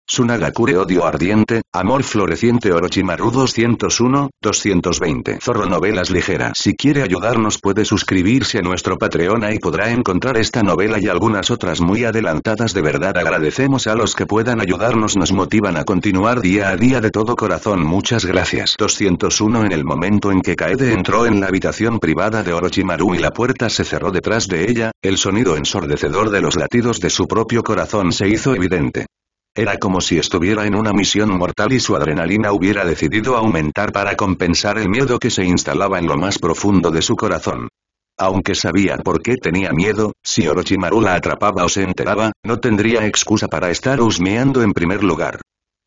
Tsunagakure odio ardiente, amor floreciente Orochimaru 201, 220. Zorro novelas ligeras. Si quiere ayudarnos puede suscribirse a nuestro Patreon, ahí podrá encontrar esta novela y algunas otras muy adelantadas. De verdad agradecemos a los que puedan ayudarnos, nos motivan a continuar día a día de todo corazón, muchas gracias. 201. En el momento en que Kaede entró en la habitación privada de Orochimaru y la puerta se cerró detrás de ella, el sonido ensordecedor de los latidos de su propio corazón se hizo evidente. Era como si estuviera en una misión mortal y su adrenalina hubiera decidido aumentar para compensar el miedo que se instalaba en lo más profundo de su corazón. Aunque sabía por qué tenía miedo, si Orochimaru la atrapaba o se enteraba, no tendría excusa para estar husmeando en primer lugar.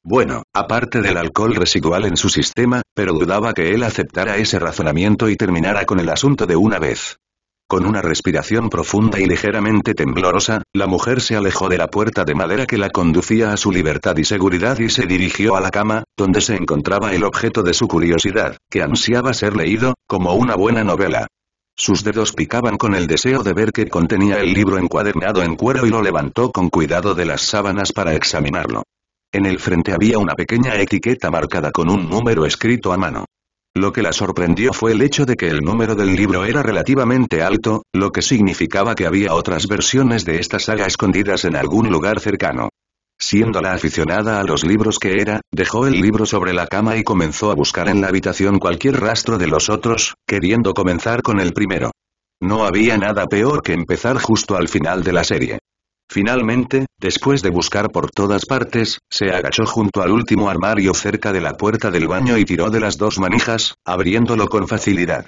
Bueno, aparte del alcohol residual en su sistema, pero dudaba que él aceptara ese razonamiento y terminara con el asunto de una vez. Con una respiración profunda y ligeramente temblorosa, la mujer se alejó de la puerta de madera que la conducía a su libertad y seguridad y se dirigió a la cama, donde se encontraba el objeto de su curiosidad, que ansiaba ser leído, como una buena novela. Sus dedos picaban con el deseo de ver qué contenía el libro encuadernado en cuero y lo levantó con cuidado de las sábanas para examinarlo. En el frente había una pequeña etiqueta marcada con un número escrito a mano. Lo que la sorprendió fue el hecho de que el número del libro era relativamente alto, lo que significaba que había otras versiones de esta saga escondidas en algún lugar cercano. Siendo la aficionada a los libros que era, dejó el libro sobre la cama y comenzó a buscar en la habitación cualquier rastro de los otros, queriendo comenzar con el primero. No había nada peor que empezar justo al final de la serie. Finalmente, después de buscar por todas partes, se agachó junto al último armario cerca de la puerta del baño y tiró de las dos manijas, abriéndolo con facilidad.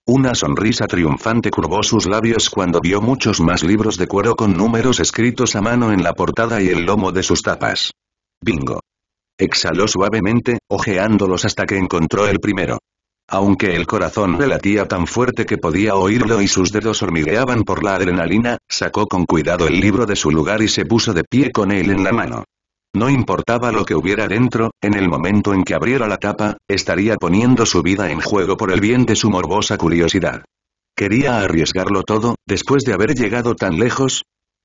Una sonrisa triunfante curvó sus labios cuando vio muchos más libros de cuero con números escritos a mano en la portada y el lomo de sus tapas. ¡Bingo! Exhaló suavemente, hojeándolos hasta que encontró el primero. Aunque el corazón le latía tan fuerte que podía oírlo y sus dedos hormigueaban por la adrenalina, sacó con cuidado el libro de su lugar y se puso de pie con él en la mano. No importaba lo que hubiera dentro, en el momento en que abriera la tapa, estaría poniendo su vida en juego por el bien de su morbosa curiosidad. Quería arriesgarlo todo, después de haber llegado tan lejos.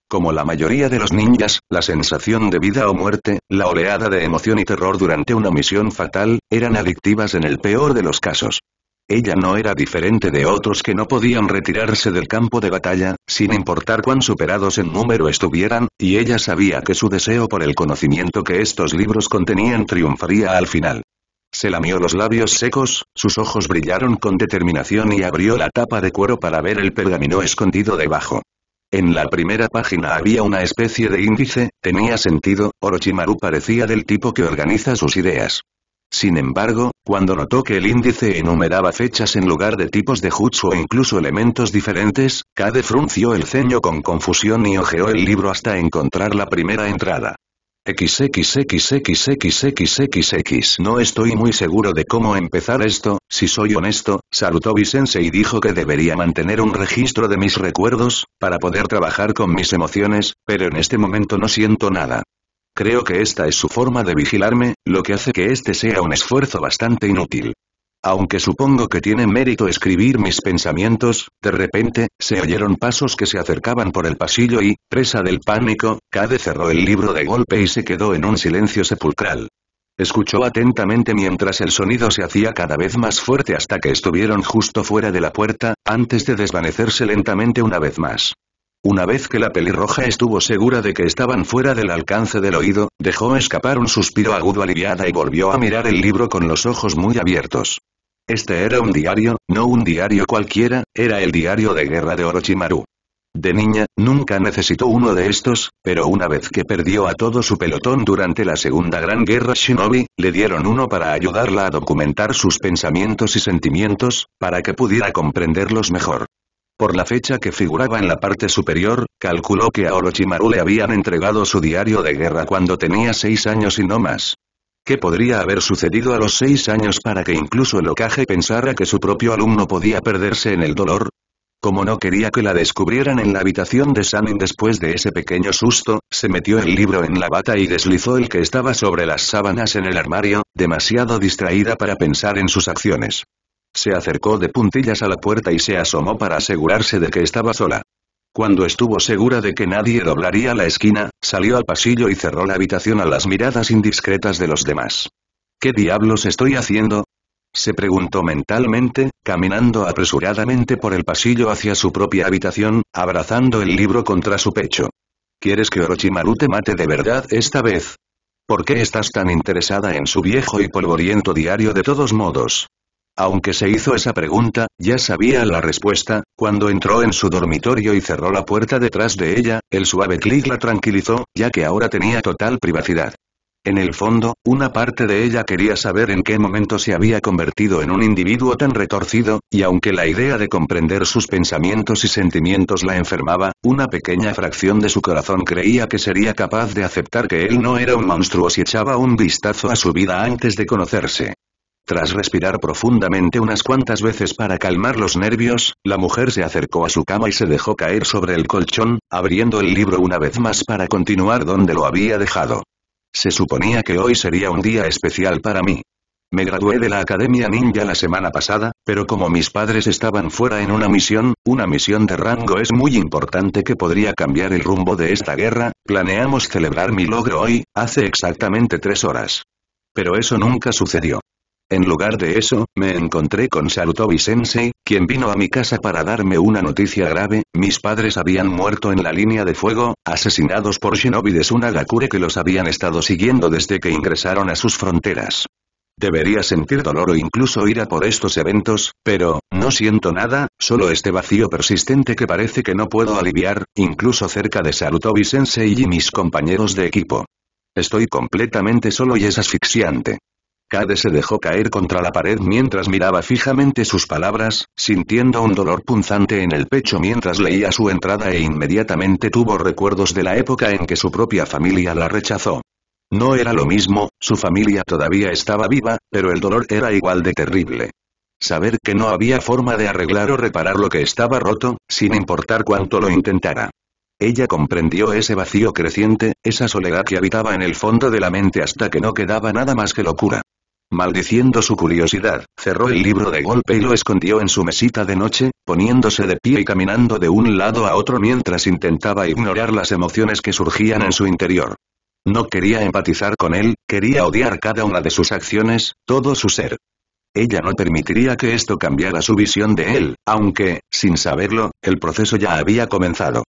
Como la mayoría de los ninjas, la sensación de vida o muerte, la oleada de emoción y terror durante una misión fatal, eran adictivas en el peor de los casos. Ella no era diferente de otros que no podían retirarse del campo de batalla, sin importar cuán superados en número estuvieran, y ella sabía que su deseo por el conocimiento que estos libros contenían triunfaría al final. Se lamió los labios secos, sus ojos brillaron con determinación y abrió la tapa de cuero para ver el pergamino escondido debajo. En la primera página había una especie de índice, tenía sentido, Orochimaru parecía del tipo que organiza sus ideas. Sin embargo, cuando notó que el índice enumeraba fechas en lugar de tipos de jutsu o incluso elementos diferentes, Kade frunció el ceño con confusión y hojeó el libro hasta encontrar la primera entrada. XXXXXXXX. No estoy muy seguro de cómo empezar esto, si soy honesto, Sarutobi-sensei dijo que debería mantener un registro de mis recuerdos, para poder trabajar con mis emociones, pero en este momento no siento nada. Creo que esta es su forma de vigilarme, lo que hace que este sea un esfuerzo bastante inútil. Aunque supongo que tiene mérito escribir mis pensamientos, de repente, se oyeron pasos que se acercaban por el pasillo y, presa del pánico, Kade cerró el libro de golpe y se quedó en un silencio sepulcral. Escuchó atentamente mientras el sonido se hacía cada vez más fuerte hasta que estuvieron justo fuera de la puerta, antes de desvanecerse lentamente una vez más. Una vez que la pelirroja estuvo segura de que estaban fuera del alcance del oído, dejó escapar un suspiro agudo aliviada y volvió a mirar el libro con los ojos muy abiertos. Este era un diario, no un diario cualquiera, era el diario de guerra de Orochimaru. De niña, nunca necesitó uno de estos, pero una vez que perdió a todo su pelotón durante la Segunda Gran Guerra Shinobi, le dieron uno para ayudarla a documentar sus pensamientos y sentimientos, para que pudiera comprenderlos mejor. Por la fecha que figuraba en la parte superior, calculó que a Orochimaru le habían entregado su diario de guerra cuando tenía 6 años y no más. ¿Qué podría haber sucedido a los 6 años para que incluso el Hokage pensara que su propio alumno podía perderse en el dolor? Como no quería que la descubrieran en la habitación de Sannin después de ese pequeño susto, se metió el libro en la bata y deslizó el que estaba sobre las sábanas en el armario, demasiado distraída para pensar en sus acciones. Se acercó de puntillas a la puerta y se asomó para asegurarse de que estaba sola. Cuando estuvo segura de que nadie doblaría la esquina, salió al pasillo y cerró la habitación a las miradas indiscretas de los demás. ¿Qué diablos estoy haciendo?, se preguntó mentalmente, caminando apresuradamente por el pasillo hacia su propia habitación, abrazando el libro contra su pecho. ¿Quieres que Orochimaru te mate de verdad esta vez? ¿Por qué estás tan interesada en su viejo y polvoriento diario de todos modos? Aunque se hizo esa pregunta, ya sabía la respuesta. Cuando entró en su dormitorio y cerró la puerta detrás de ella, el suave clic la tranquilizó, ya que ahora tenía total privacidad. En el fondo, una parte de ella quería saber en qué momento se había convertido en un individuo tan retorcido, y aunque la idea de comprender sus pensamientos y sentimientos la enfermaba, una pequeña fracción de su corazón creía que sería capaz de aceptar que él no era un monstruo si echaba un vistazo a su vida antes de conocerse. Tras respirar profundamente unas cuantas veces para calmar los nervios, la mujer se acercó a su cama y se dejó caer sobre el colchón, abriendo el libro una vez más para continuar donde lo había dejado. Se suponía que hoy sería un día especial para mí. Me gradué de la Academia Ninja la semana pasada, pero como mis padres estaban fuera en una misión de rango es muy importante que podría cambiar el rumbo de esta guerra, planeamos celebrar mi logro hoy, hace exactamente 3 horas. Pero eso nunca sucedió. En lugar de eso, me encontré con Sarutobi-sensei, quien vino a mi casa para darme una noticia grave. Mis padres habían muerto en la línea de fuego, asesinados por shinobi de Sunagakure que los habían estado siguiendo desde que ingresaron a sus fronteras. Debería sentir dolor o incluso ira por estos eventos, pero, no siento nada, solo este vacío persistente que parece que no puedo aliviar, incluso cerca de Sarutobi-sensei y mis compañeros de equipo. Estoy completamente solo y es asfixiante. Kade se dejó caer contra la pared mientras miraba fijamente sus palabras, sintiendo un dolor punzante en el pecho mientras leía su entrada e inmediatamente tuvo recuerdos de la época en que su propia familia la rechazó. No era lo mismo, su familia todavía estaba viva, pero el dolor era igual de terrible. Saber que no había forma de arreglar o reparar lo que estaba roto, sin importar cuánto lo intentara. Ella comprendió ese vacío creciente, esa soledad que habitaba en el fondo de la mente hasta que no quedaba nada más que locura. Maldiciendo su curiosidad, cerró el libro de golpe y lo escondió en su mesita de noche, poniéndose de pie y caminando de un lado a otro mientras intentaba ignorar las emociones que surgían en su interior. No quería empatizar con él, quería odiar cada una de sus acciones, todo su ser. Ella no permitiría que esto cambiara su visión de él, aunque, sin saberlo, el proceso ya había comenzado.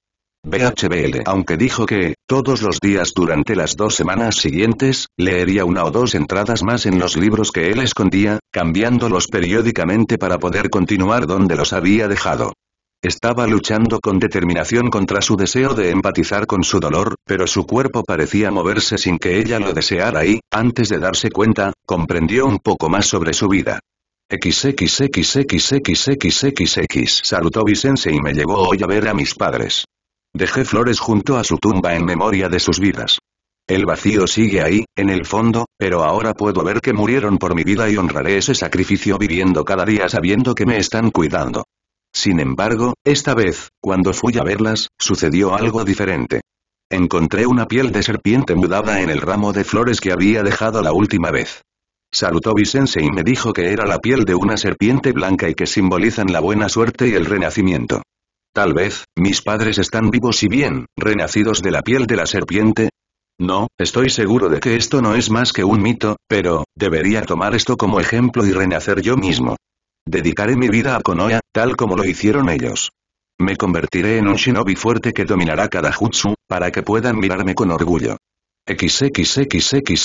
BHBL. Aunque dijo que, todos los días durante las 2 semanas siguientes, leería 1 o 2 entradas más en los libros que él escondía, cambiándolos periódicamente para poder continuar donde los había dejado. Estaba luchando con determinación contra su deseo de empatizar con su dolor, pero su cuerpo parecía moverse sin que ella lo deseara y, antes de darse cuenta, comprendió un poco más sobre su vida. XXXXXXXX. Sarutobi-sensei me llevó hoy a ver a mis padres. Dejé flores junto a su tumba en memoria de sus vidas. El vacío sigue ahí, en el fondo, pero ahora puedo ver que murieron por mi vida y honraré ese sacrificio viviendo cada día sabiendo que me están cuidando. Sin embargo, esta vez, cuando fui a verlas, sucedió algo diferente. Encontré una piel de serpiente mudada en el ramo de flores que había dejado la última vez. Sarutobi-sensei me dijo que era la piel de una serpiente blanca y que simbolizan la buena suerte y el renacimiento. Tal vez, mis padres están vivos y bien, renacidos de la piel de la serpiente. No, estoy seguro de que esto no es más que un mito, pero, debería tomar esto como ejemplo y renacer yo mismo. Dedicaré mi vida a Konoha, tal como lo hicieron ellos. Me convertiré en un shinobi fuerte que dominará cada jutsu, para que puedan mirarme con orgullo. XXXXXXXX.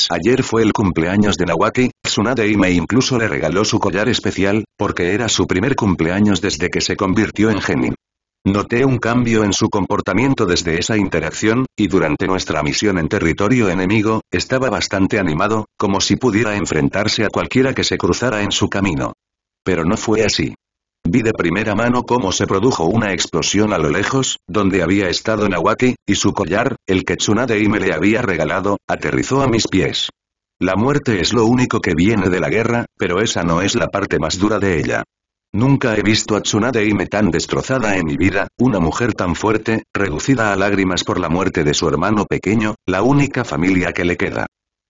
Ayer fue el cumpleaños de Nawaki, Tsunade y me incluso le regaló su collar especial, porque era su primer cumpleaños desde que se convirtió en genin. Noté un cambio en su comportamiento desde esa interacción, y durante nuestra misión en territorio enemigo, estaba bastante animado, como si pudiera enfrentarse a cualquiera que se cruzara en su camino. Pero no fue así. Vi de primera mano cómo se produjo una explosión a lo lejos, donde había estado Nawaki, y su collar, el que Tsunade me le había regalado, aterrizó a mis pies. La muerte es lo único que viene de la guerra, pero esa no es la parte más dura de ella. Nunca he visto a Tsunade tan destrozada en mi vida, una mujer tan fuerte, reducida a lágrimas por la muerte de su hermano pequeño, la única familia que le queda.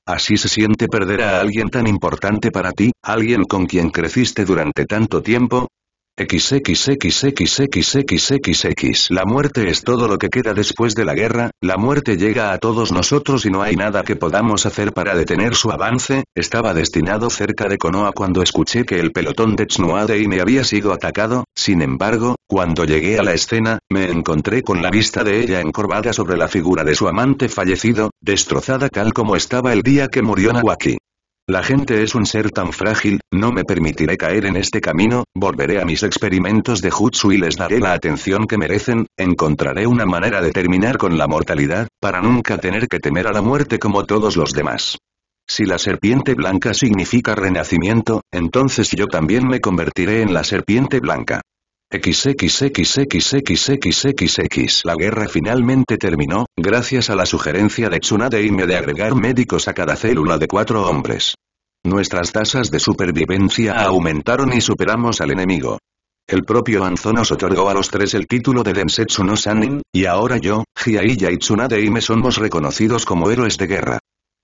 ¿Así se siente perder a alguien tan importante para ti, alguien con quien creciste durante tanto tiempo? XXXXXXXX. La muerte es todo lo que queda después de la guerra, la muerte llega a todos nosotros y no hay nada que podamos hacer para detener su avance. Estaba destinado cerca de Konoha cuando escuché que el pelotón de Tsunoade me había sido atacado, sin embargo, cuando llegué a la escena, me encontré con la vista de ella encorvada sobre la figura de su amante fallecido, destrozada tal como estaba el día que murió Nawaki. La gente es un ser tan frágil, no me permitiré caer en este camino, volveré a mis experimentos de Jutsu y les daré la atención que merecen, encontraré una manera de terminar con la mortalidad, para nunca tener que temer a la muerte como todos los demás. Si la serpiente blanca significa renacimiento, entonces yo también me convertiré en la serpiente blanca. XXXXXXXX. La guerra finalmente terminó, gracias a la sugerencia de Tsunade Ime de agregar médicos a cada célula de 4 hombres. Nuestras tasas de supervivencia aumentaron y superamos al enemigo. El propio Anzo nos otorgó a los 3 el título de Densetsu no Sannin, y ahora yo, Jiraiya y Tsunade Ime somos reconocidos como héroes de guerra.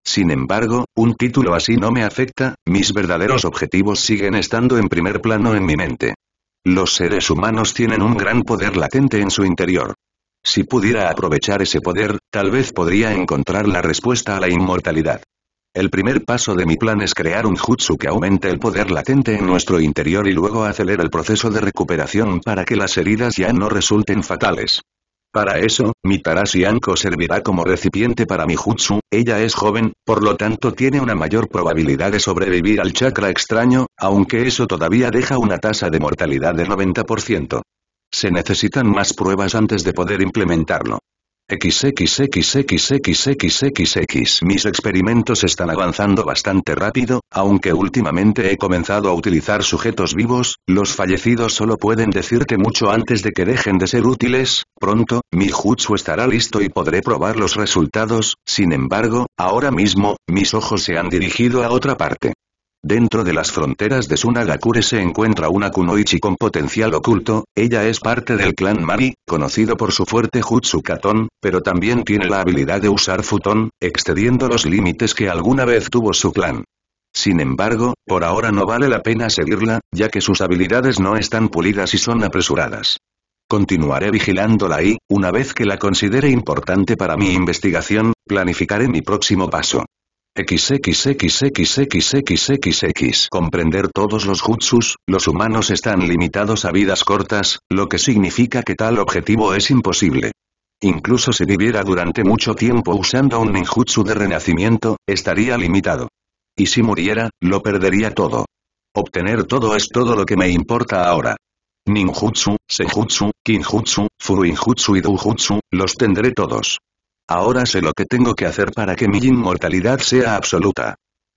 Sin embargo, un título así no me afecta, mis verdaderos objetivos siguen estando en primer plano en mi mente. Los seres humanos tienen un gran poder latente en su interior. Si pudiera aprovechar ese poder, tal vez podría encontrar la respuesta a la inmortalidad. El primer paso de mi plan es crear un jutsu que aumente el poder latente en nuestro interior y luego acelere el proceso de recuperación para que las heridas ya no resulten fatales. Para eso, mi Tarashi Anko servirá como recipiente para mi jutsu. Ella es joven, por lo tanto tiene una mayor probabilidad de sobrevivir al chakra extraño, aunque eso todavía deja una tasa de mortalidad de 90%. Se necesitan más pruebas antes de poder implementarlo. XXXXXXXX. Mis experimentos están avanzando bastante rápido, aunque últimamente he comenzado a utilizar sujetos vivos, los fallecidos solo pueden decirte mucho antes de que dejen de ser útiles. Pronto, mi jutsu estará listo y podré probar los resultados, sin embargo, ahora mismo, mis ojos se han dirigido a otra parte. Dentro de las fronteras de Sunagakure se encuentra una kunoichi con potencial oculto. Ella es parte del clan Mari, conocido por su fuerte jutsu Katon, pero también tiene la habilidad de usar futon, excediendo los límites que alguna vez tuvo su clan. Sin embargo, por ahora no vale la pena seguirla, ya que sus habilidades no están pulidas y son apresuradas. Continuaré vigilándola y, una vez que la considere importante para mi investigación, planificaré mi próximo paso. XXXXXXX. Comprender todos los jutsus. Los humanos están limitados a vidas cortas, lo que significa que tal objetivo es imposible. Incluso si viviera durante mucho tiempo usando un ninjutsu de renacimiento, estaría limitado. Y si muriera, lo perdería todo. Obtener todo es todo lo que me importa ahora. Ninjutsu, Senjutsu, Kinjutsu, Furuinjutsu y Doujutsu, los tendré todos. Ahora sé lo que tengo que hacer para que mi inmortalidad sea absoluta.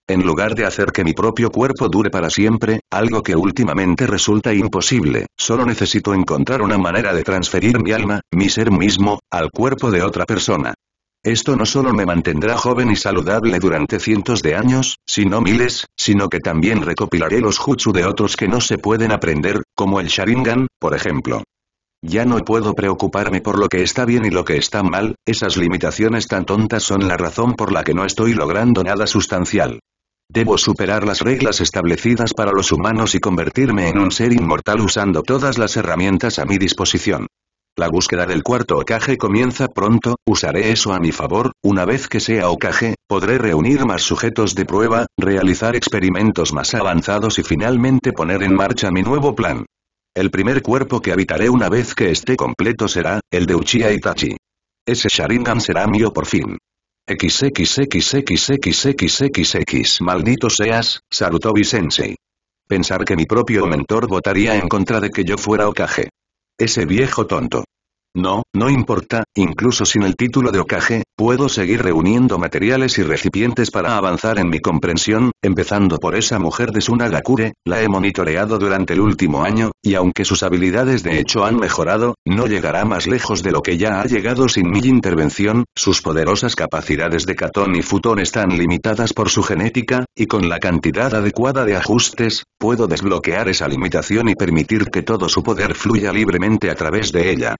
En lugar de hacer que mi propio cuerpo dure para siempre, algo que últimamente resulta imposible, solo necesito encontrar una manera de transferir mi alma, mi ser mismo, al cuerpo de otra persona. Esto no solo me mantendrá joven y saludable durante cientos de años, sino miles, sino que también recopilaré los jutsu de otros que no se pueden aprender, como el Sharingan, por ejemplo. Ya no puedo preocuparme por lo que está bien y lo que está mal, esas limitaciones tan tontas son la razón por la que no estoy logrando nada sustancial. Debo superar las reglas establecidas para los humanos y convertirme en un ser inmortal usando todas las herramientas a mi disposición. La búsqueda del cuarto Hokage comienza pronto, usaré eso a mi favor. Una vez que sea Hokage, podré reunir más sujetos de prueba, realizar experimentos más avanzados y finalmente poner en marcha mi nuevo plan. El primer cuerpo que habitaré una vez que esté completo será el de Uchiha Itachi. Ese Sharingan será mío por fin. XXXXXXXX. Maldito seas, Sarutobi Sensei. Pensar que mi propio mentor votaría en contra de que yo fuera Hokage. Ese viejo tonto. No, no importa, incluso sin el título de Hokage, puedo seguir reuniendo materiales y recipientes para avanzar en mi comprensión, empezando por esa mujer de Sunagakure. La he monitoreado durante el último año, y aunque sus habilidades de hecho han mejorado, no llegará más lejos de lo que ya ha llegado sin mi intervención. Sus poderosas capacidades de Katon y Futon están limitadas por su genética, y con la cantidad adecuada de ajustes, puedo desbloquear esa limitación y permitir que todo su poder fluya libremente a través de ella.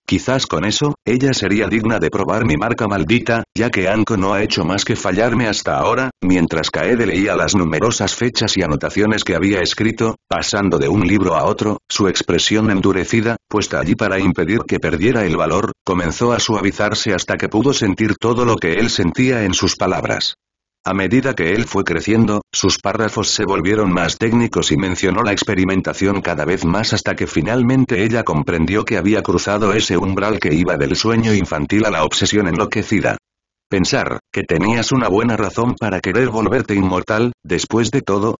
Quizás con eso, ella sería digna de probar mi marca maldita, ya que Anko no ha hecho más que fallarme hasta ahora. Mientras Kaede leía las numerosas fechas y anotaciones que había escrito, pasando de un libro a otro, su expresión endurecida, puesta allí para impedir que perdiera el valor, comenzó a suavizarse hasta que pudo sentir todo lo que él sentía en sus palabras. A medida que él fue creciendo, sus párrafos se volvieron más técnicos y mencionó la experimentación cada vez más hasta que finalmente ella comprendió que había cruzado ese umbral que iba del sueño infantil a la obsesión enloquecida. Pensar, que tenías una buena razón para querer volverte inmortal, después de todo.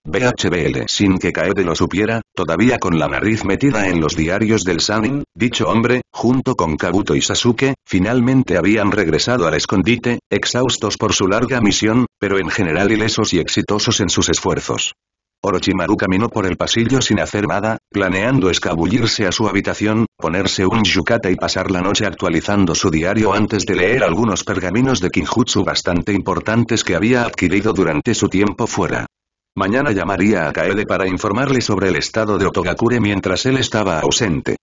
BHBL. Sin que Kaede lo supiera, todavía con la nariz metida en los diarios del Sannin, dicho hombre, junto con Kabuto y Sasuke, finalmente habían regresado al escondite, exhaustos por su larga misión, pero en general ilesos y exitosos en sus esfuerzos. Orochimaru caminó por el pasillo sin hacer nada, planeando escabullirse a su habitación, ponerse un yukata y pasar la noche actualizando su diario antes de leer algunos pergaminos de Kinjutsu bastante importantes que había adquirido durante su tiempo fuera. Mañana llamaría a Kaede para informarle sobre el estado de Otogakure mientras él estaba ausente.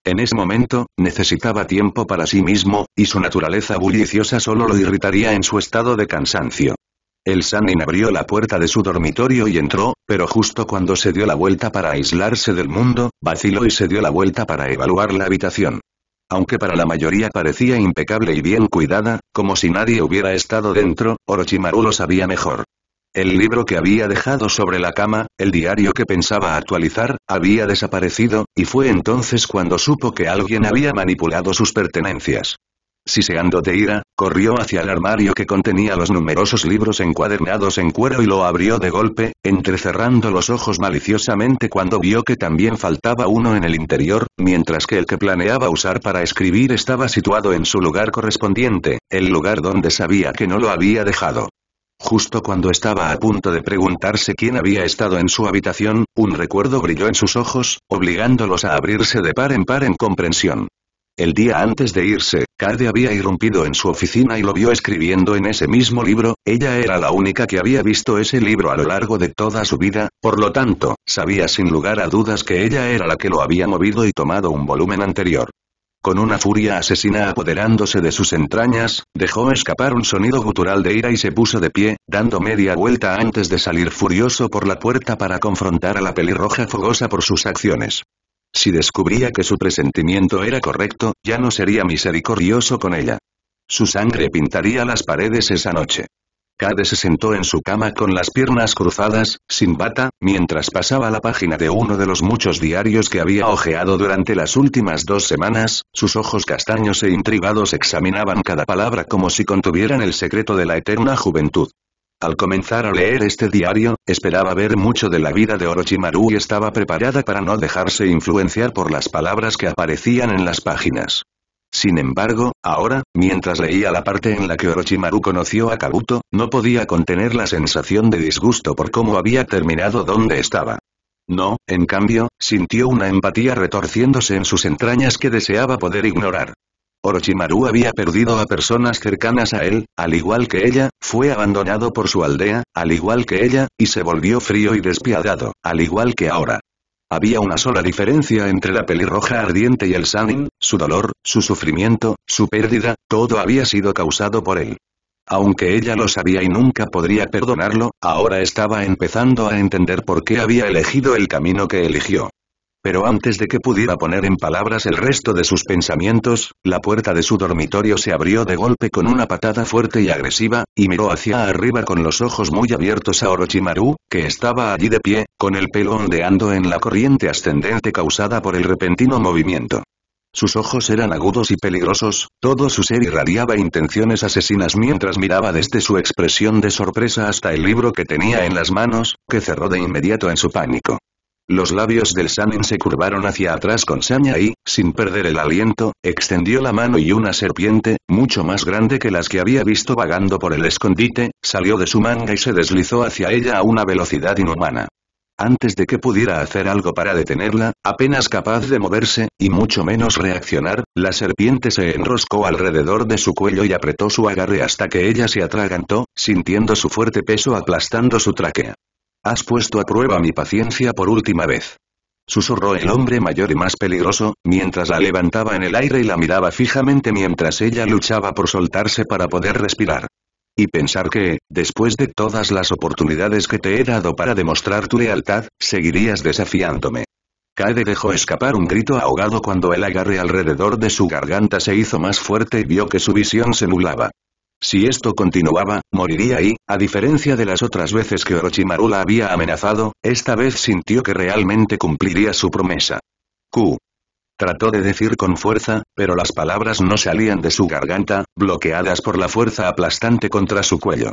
En ese momento, necesitaba tiempo para sí mismo, y su naturaleza bulliciosa solo lo irritaría en su estado de cansancio. El Sannin abrió la puerta de su dormitorio y entró, pero justo cuando se dio la vuelta para aislarse del mundo, vaciló y se dio la vuelta para evaluar la habitación. Aunque para la mayoría parecía impecable y bien cuidada, como si nadie hubiera estado dentro, Orochimaru lo sabía mejor. El libro que había dejado sobre la cama, el diario que pensaba actualizar, había desaparecido, y fue entonces cuando supo que alguien había manipulado sus pertenencias. Siseando de ira, corrió hacia el armario que contenía los numerosos libros encuadernados en cuero y lo abrió de golpe, entrecerrando los ojos maliciosamente cuando vio que también faltaba uno en el interior, mientras que el que planeaba usar para escribir estaba situado en su lugar correspondiente, el lugar donde sabía que no lo había dejado. Justo cuando estaba a punto de preguntarse quién había estado en su habitación, un recuerdo brilló en sus ojos, obligándolos a abrirse de par en comprensión. El día antes de irse, Kaede había irrumpido en su oficina y lo vio escribiendo en ese mismo libro. Ella era la única que había visto ese libro a lo largo de toda su vida, por lo tanto, sabía sin lugar a dudas que ella era la que lo había movido y tomado un volumen anterior. Con una furia asesina apoderándose de sus entrañas, dejó escapar un sonido gutural de ira y se puso de pie, dando media vuelta antes de salir furioso por la puerta para confrontar a la pelirroja fogosa por sus acciones. Si descubría que su presentimiento era correcto, ya no sería misericordioso con ella. Su sangre pintaría las paredes esa noche. Kaede se sentó en su cama con las piernas cruzadas, sin bata, mientras pasaba la página de uno de los muchos diarios que había hojeado durante las últimas 2 semanas. Sus ojos castaños e intrigados examinaban cada palabra como si contuvieran el secreto de la eterna juventud. Al comenzar a leer este diario, esperaba ver mucho de la vida de Orochimaru y estaba preparada para no dejarse influenciar por las palabras que aparecían en las páginas. Sin embargo, ahora, mientras leía la parte en la que Orochimaru conoció a Kabuto, no podía contener la sensación de disgusto por cómo había terminado donde estaba. No, en cambio, sintió una empatía retorciéndose en sus entrañas que deseaba poder ignorar. Orochimaru había perdido a personas cercanas a él, al igual que ella, fue abandonado por su aldea, al igual que ella, y se volvió frío y despiadado, al igual que ahora. Había una sola diferencia entre la pelirroja ardiente y el Sannin: su dolor, su sufrimiento, su pérdida, todo había sido causado por él. Aunque ella lo sabía y nunca podría perdonarlo, ahora estaba empezando a entender por qué había elegido el camino que eligió. Pero antes de que pudiera poner en palabras el resto de sus pensamientos, la puerta de su dormitorio se abrió de golpe con una patada fuerte y agresiva, y miró hacia arriba con los ojos muy abiertos a Orochimaru, que estaba allí de pie, con el pelo ondeando en la corriente ascendente causada por el repentino movimiento. Sus ojos eran agudos y peligrosos, todo su ser irradiaba intenciones asesinas mientras miraba desde su expresión de sorpresa hasta el libro que tenía en las manos, que cerró de inmediato en su pánico. Los labios del Sannin se curvaron hacia atrás con saña y, sin perder el aliento, extendió la mano y una serpiente, mucho más grande que las que había visto vagando por el escondite, salió de su manga y se deslizó hacia ella a una velocidad inhumana. Antes de que pudiera hacer algo para detenerla, apenas capaz de moverse, y mucho menos reaccionar, la serpiente se enroscó alrededor de su cuello y apretó su agarre hasta que ella se atragantó, sintiendo su fuerte peso aplastando su tráquea. Has puesto a prueba mi paciencia por última vez. susurró el hombre mayor y más peligroso, mientras la levantaba en el aire y la miraba fijamente mientras ella luchaba por soltarse para poder respirar. Y pensar que, después de todas las oportunidades que te he dado para demostrar tu lealtad, seguirías desafiándome. Kaede dejó escapar un grito ahogado cuando el agarre alrededor de su garganta se hizo más fuerte y vio que su visión se nublaba. Si esto continuaba, moriría y, a diferencia de las otras veces que Orochimaru la había amenazado, esta vez sintió que realmente cumpliría su promesa. Q. Trató de decir con fuerza, pero las palabras no salían de su garganta, bloqueadas por la fuerza aplastante contra su cuello.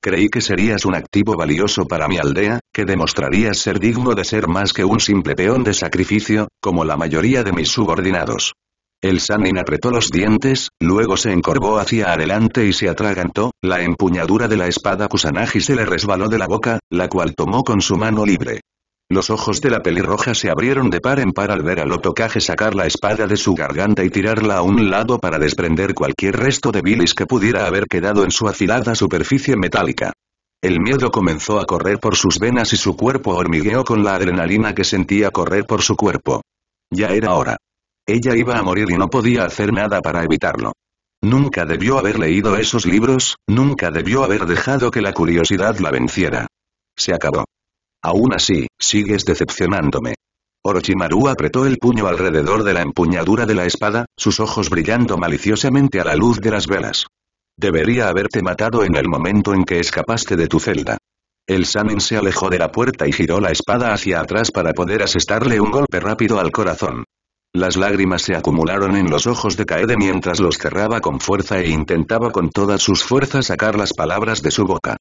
Creí que serías un activo valioso para mi aldea, que demostrarías ser digno de ser más que un simple peón de sacrificio, como la mayoría de mis subordinados. El Sannin apretó los dientes, luego se encorvó hacia adelante y se atragantó, la empuñadura de la espada Kusanagi se le resbaló de la boca, la cual tomó con su mano libre. Los ojos de la pelirroja se abrieron de par en par al ver al Otokage sacar la espada de su garganta y tirarla a un lado para desprender cualquier resto de bilis que pudiera haber quedado en su afilada superficie metálica. El miedo comenzó a correr por sus venas y su cuerpo hormigueó con la adrenalina que sentía correr por su cuerpo. Ya era hora. Ella iba a morir y no podía hacer nada para evitarlo. Nunca debió haber leído esos libros, nunca debió haber dejado que la curiosidad la venciera. Se acabó. Aún así, sigues decepcionándome. Orochimaru apretó el puño alrededor de la empuñadura de la espada, sus ojos brillando maliciosamente a la luz de las velas. Debería haberte matado en el momento en que escapaste de tu celda. El Sannin se alejó de la puerta y giró la espada hacia atrás para poder asestarle un golpe rápido al corazón. Las lágrimas se acumularon en los ojos de Kaede mientras los cerraba con fuerza e intentaba con todas sus fuerzas sacar las palabras de su boca.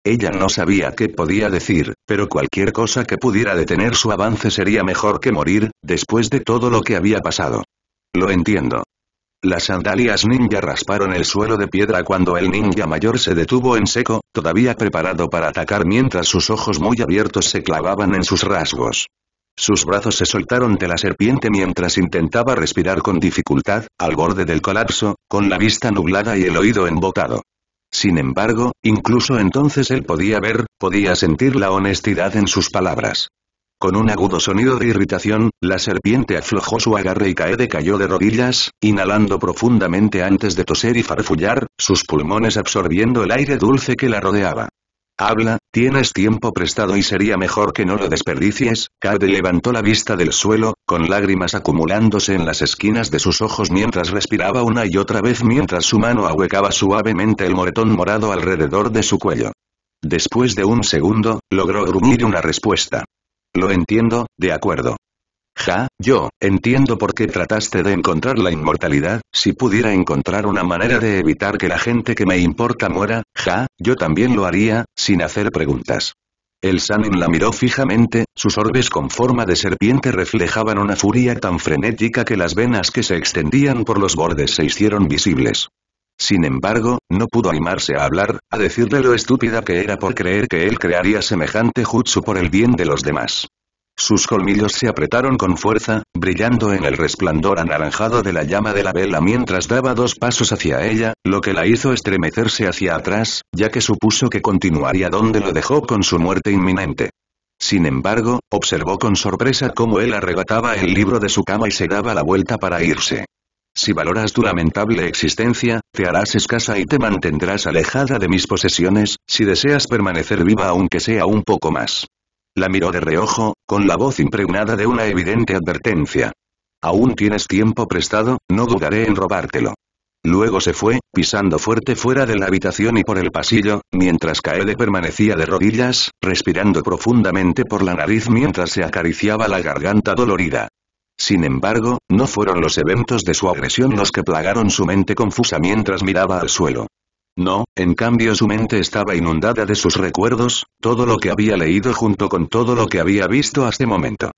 Ella no sabía qué podía decir, pero cualquier cosa que pudiera detener su avance sería mejor que morir, después de todo lo que había pasado. Lo entiendo. Las sandalias ninja rasparon el suelo de piedra cuando el ninja mayor se detuvo en seco, todavía preparado para atacar mientras sus ojos muy abiertos se clavaban en sus rasgos. Sus brazos se soltaron de la serpiente mientras intentaba respirar con dificultad, al borde del colapso, con la vista nublada y el oído embotado. Sin embargo, incluso entonces él podía sentir la honestidad en sus palabras. Con un agudo sonido de irritación, la serpiente aflojó su agarre y Kaede cayó de rodillas, inhalando profundamente antes de toser y farfullar, sus pulmones absorbiendo el aire dulce que la rodeaba. Habla, tienes tiempo prestado y sería mejor que no lo desperdicies. Kaede levantó la vista del suelo, con lágrimas acumulándose en las esquinas de sus ojos mientras respiraba una y otra vez mientras su mano ahuecaba suavemente el moretón morado alrededor de su cuello. Después de un segundo, logró gruñir una respuesta. Lo entiendo, de acuerdo. Yo entiendo por qué trataste de encontrar la inmortalidad. Si pudiera encontrar una manera de evitar que la gente que me importa muera, yo también lo haría, sin hacer preguntas. El Sannin la miró fijamente, sus orbes con forma de serpiente reflejaban una furia tan frenética que las venas que se extendían por los bordes se hicieron visibles. Sin embargo, no pudo animarse a hablar, a decirle lo estúpida que era por creer que él crearía semejante jutsu por el bien de los demás. Sus colmillos se apretaron con fuerza, brillando en el resplandor anaranjado de la llama de la vela mientras daba 2 pasos hacia ella, lo que la hizo estremecerse hacia atrás, ya que supuso que continuaría donde lo dejó con su muerte inminente. Sin embargo, observó con sorpresa cómo él arrebataba el libro de su cama y se daba la vuelta para irse. Si valoras tu lamentable existencia, te harás escasa y te mantendrás alejada de mis posesiones, si deseas permanecer viva aunque sea un poco más. La miró de reojo, con la voz impregnada de una evidente advertencia. Aún tienes tiempo prestado, no dudaré en robártelo. Luego se fue, pisando fuerte fuera de la habitación y por el pasillo, mientras Kaede permanecía de rodillas, respirando profundamente por la nariz mientras se acariciaba la garganta dolorida. Sin embargo, no fueron los eventos de su agresión los que plagaron su mente confusa mientras miraba al suelo. No, en cambio su mente estaba inundada de sus recuerdos, todo lo que había leído junto con todo lo que había visto hasta momento.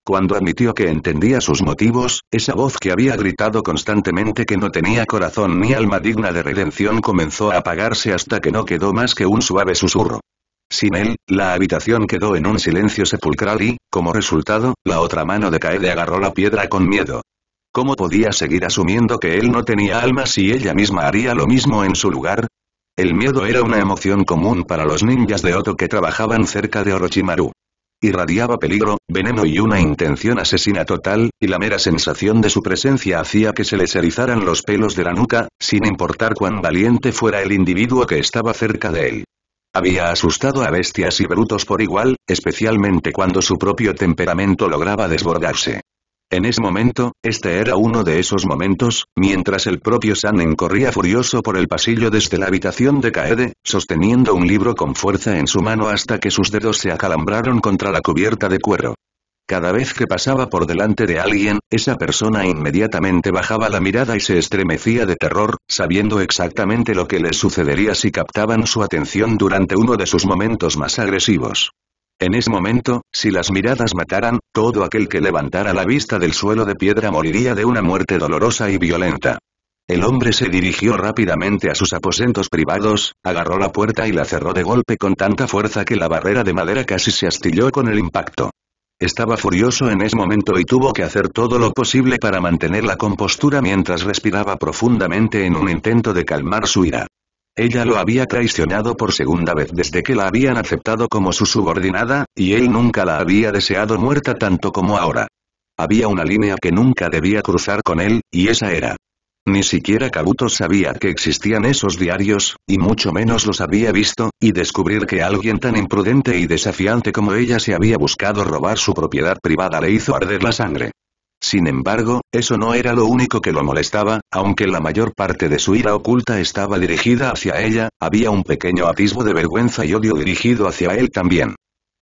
Cuando admitió que entendía sus motivos, esa voz que había gritado constantemente que no tenía corazón ni alma digna de redención comenzó a apagarse hasta que no quedó más que un suave susurro. Sin él, la habitación quedó en un silencio sepulcral y, como resultado, la otra mano de Kaede agarró la piedra con miedo. ¿Cómo podía seguir asumiendo que él no tenía alma si ella misma haría lo mismo en su lugar? El miedo era una emoción común para los ninjas de Oto que trabajaban cerca de Orochimaru. Irradiaba peligro, veneno y una intención asesina total, y la mera sensación de su presencia hacía que se les erizaran los pelos de la nuca, sin importar cuán valiente fuera el individuo que estaba cerca de él. Había asustado a bestias y brutos por igual, especialmente cuando su propio temperamento lograba desbordarse. En ese momento, este era uno de esos momentos, mientras el propio Sanen corría furioso por el pasillo desde la habitación de Kaede, sosteniendo un libro con fuerza en su mano hasta que sus dedos se acalambraron contra la cubierta de cuero. Cada vez que pasaba por delante de alguien, esa persona inmediatamente bajaba la mirada y se estremecía de terror, sabiendo exactamente lo que les sucedería si captaban su atención durante uno de sus momentos más agresivos. En ese momento, si las miradas mataran, todo aquel que levantara la vista del suelo de piedra moriría de una muerte dolorosa y violenta. El hombre se dirigió rápidamente a sus aposentos privados, agarró la puerta y la cerró de golpe con tanta fuerza que la barrera de madera casi se astilló con el impacto. Estaba furioso en ese momento y tuvo que hacer todo lo posible para mantener la compostura mientras respiraba profundamente en un intento de calmar su ira. Ella lo había traicionado por segunda vez desde que la habían aceptado como su subordinada, y él nunca la había deseado muerta tanto como ahora. Había una línea que nunca debía cruzar con él, y esa era. Ni siquiera Kabuto sabía que existían esos diarios, y mucho menos los había visto, y descubrir que alguien tan imprudente y desafiante como ella se había buscado robar su propiedad privada le hizo arder la sangre. Sin embargo, eso no era lo único que lo molestaba, aunque la mayor parte de su ira oculta estaba dirigida hacia ella, había un pequeño atisbo de vergüenza y odio dirigido hacia él también.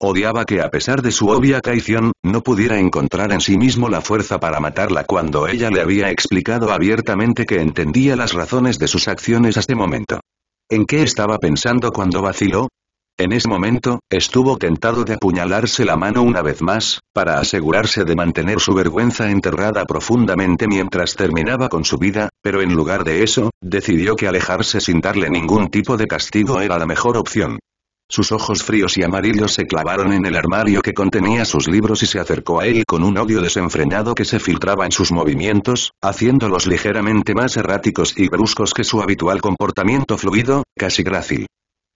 Odiaba que a pesar de su obvia traición, no pudiera encontrar en sí mismo la fuerza para matarla cuando ella le había explicado abiertamente que entendía las razones de sus acciones hasta ese momento. ¿En qué estaba pensando cuando vaciló? En ese momento, estuvo tentado de apuñalarse la mano una vez más, para asegurarse de mantener su vergüenza enterrada profundamente mientras terminaba con su vida, pero en lugar de eso, decidió que alejarse sin darle ningún tipo de castigo era la mejor opción. Sus ojos fríos y amarillos se clavaron en el armario que contenía sus libros y se acercó a él con un odio desenfrenado que se filtraba en sus movimientos, haciéndolos ligeramente más erráticos y bruscos que su habitual comportamiento fluido, casi grácil.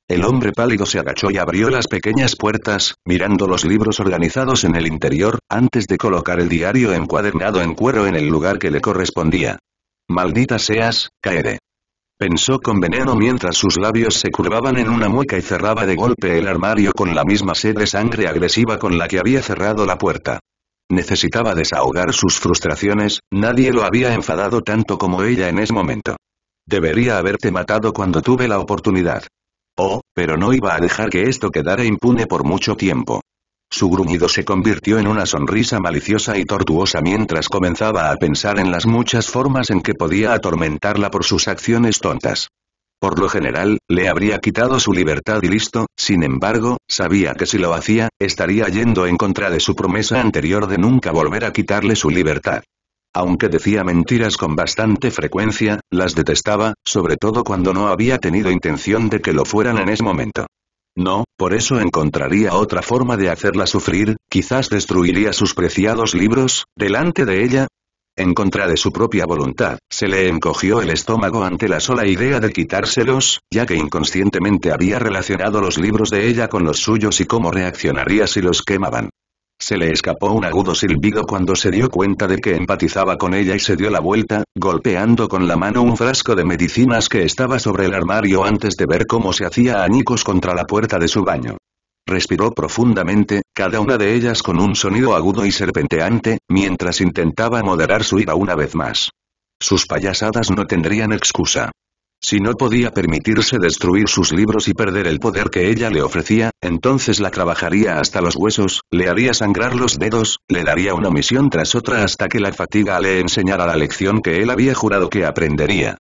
El hombre pálido se agachó y abrió las pequeñas puertas, mirando los libros organizados en el interior, antes de colocar el diario encuadernado en cuero en el lugar que le correspondía. «Maldita seas, Kaede», pensó con veneno mientras sus labios se curvaban en una mueca y cerraba de golpe el armario con la misma sed de sangre agresiva con la que había cerrado la puerta. Necesitaba desahogar sus frustraciones, nadie lo había enfadado tanto como ella en ese momento. Debería haberte matado cuando tuve la oportunidad. Oh, pero no iba a dejar que esto quedara impune por mucho tiempo. Su gruñido se convirtió en una sonrisa maliciosa y tortuosa mientras comenzaba a pensar en las muchas formas en que podía atormentarla por sus acciones tontas. Por lo general, le habría quitado su libertad y listo, sin embargo, sabía que si lo hacía, estaría yendo en contra de su promesa anterior de nunca volver a quitarle su libertad. Aunque decía mentiras con bastante frecuencia, las detestaba, sobre todo cuando no había tenido intención de que lo fueran en ese momento. No, por eso encontraría otra forma de hacerla sufrir, quizás destruiría sus preciados libros, delante de ella. En contra de su propia voluntad, se le encogió el estómago ante la sola idea de quitárselos, ya que inconscientemente había relacionado los libros de ella con los suyos y cómo reaccionaría si los quemaban. Se le escapó un agudo silbido cuando se dio cuenta de que empatizaba con ella y se dio la vuelta, golpeando con la mano un frasco de medicinas que estaba sobre el armario antes de ver cómo se hacía añicos contra la puerta de su baño. Respiró profundamente, cada una de ellas con un sonido agudo y serpenteante, mientras intentaba moderar su ira una vez más. Sus payasadas no tendrían excusa. Si no podía permitirse destruir sus libros y perder el poder que ella le ofrecía, entonces la trabajaría hasta los huesos, le haría sangrar los dedos, le daría una misión tras otra hasta que la fatiga le enseñara la lección que él había jurado que aprendería.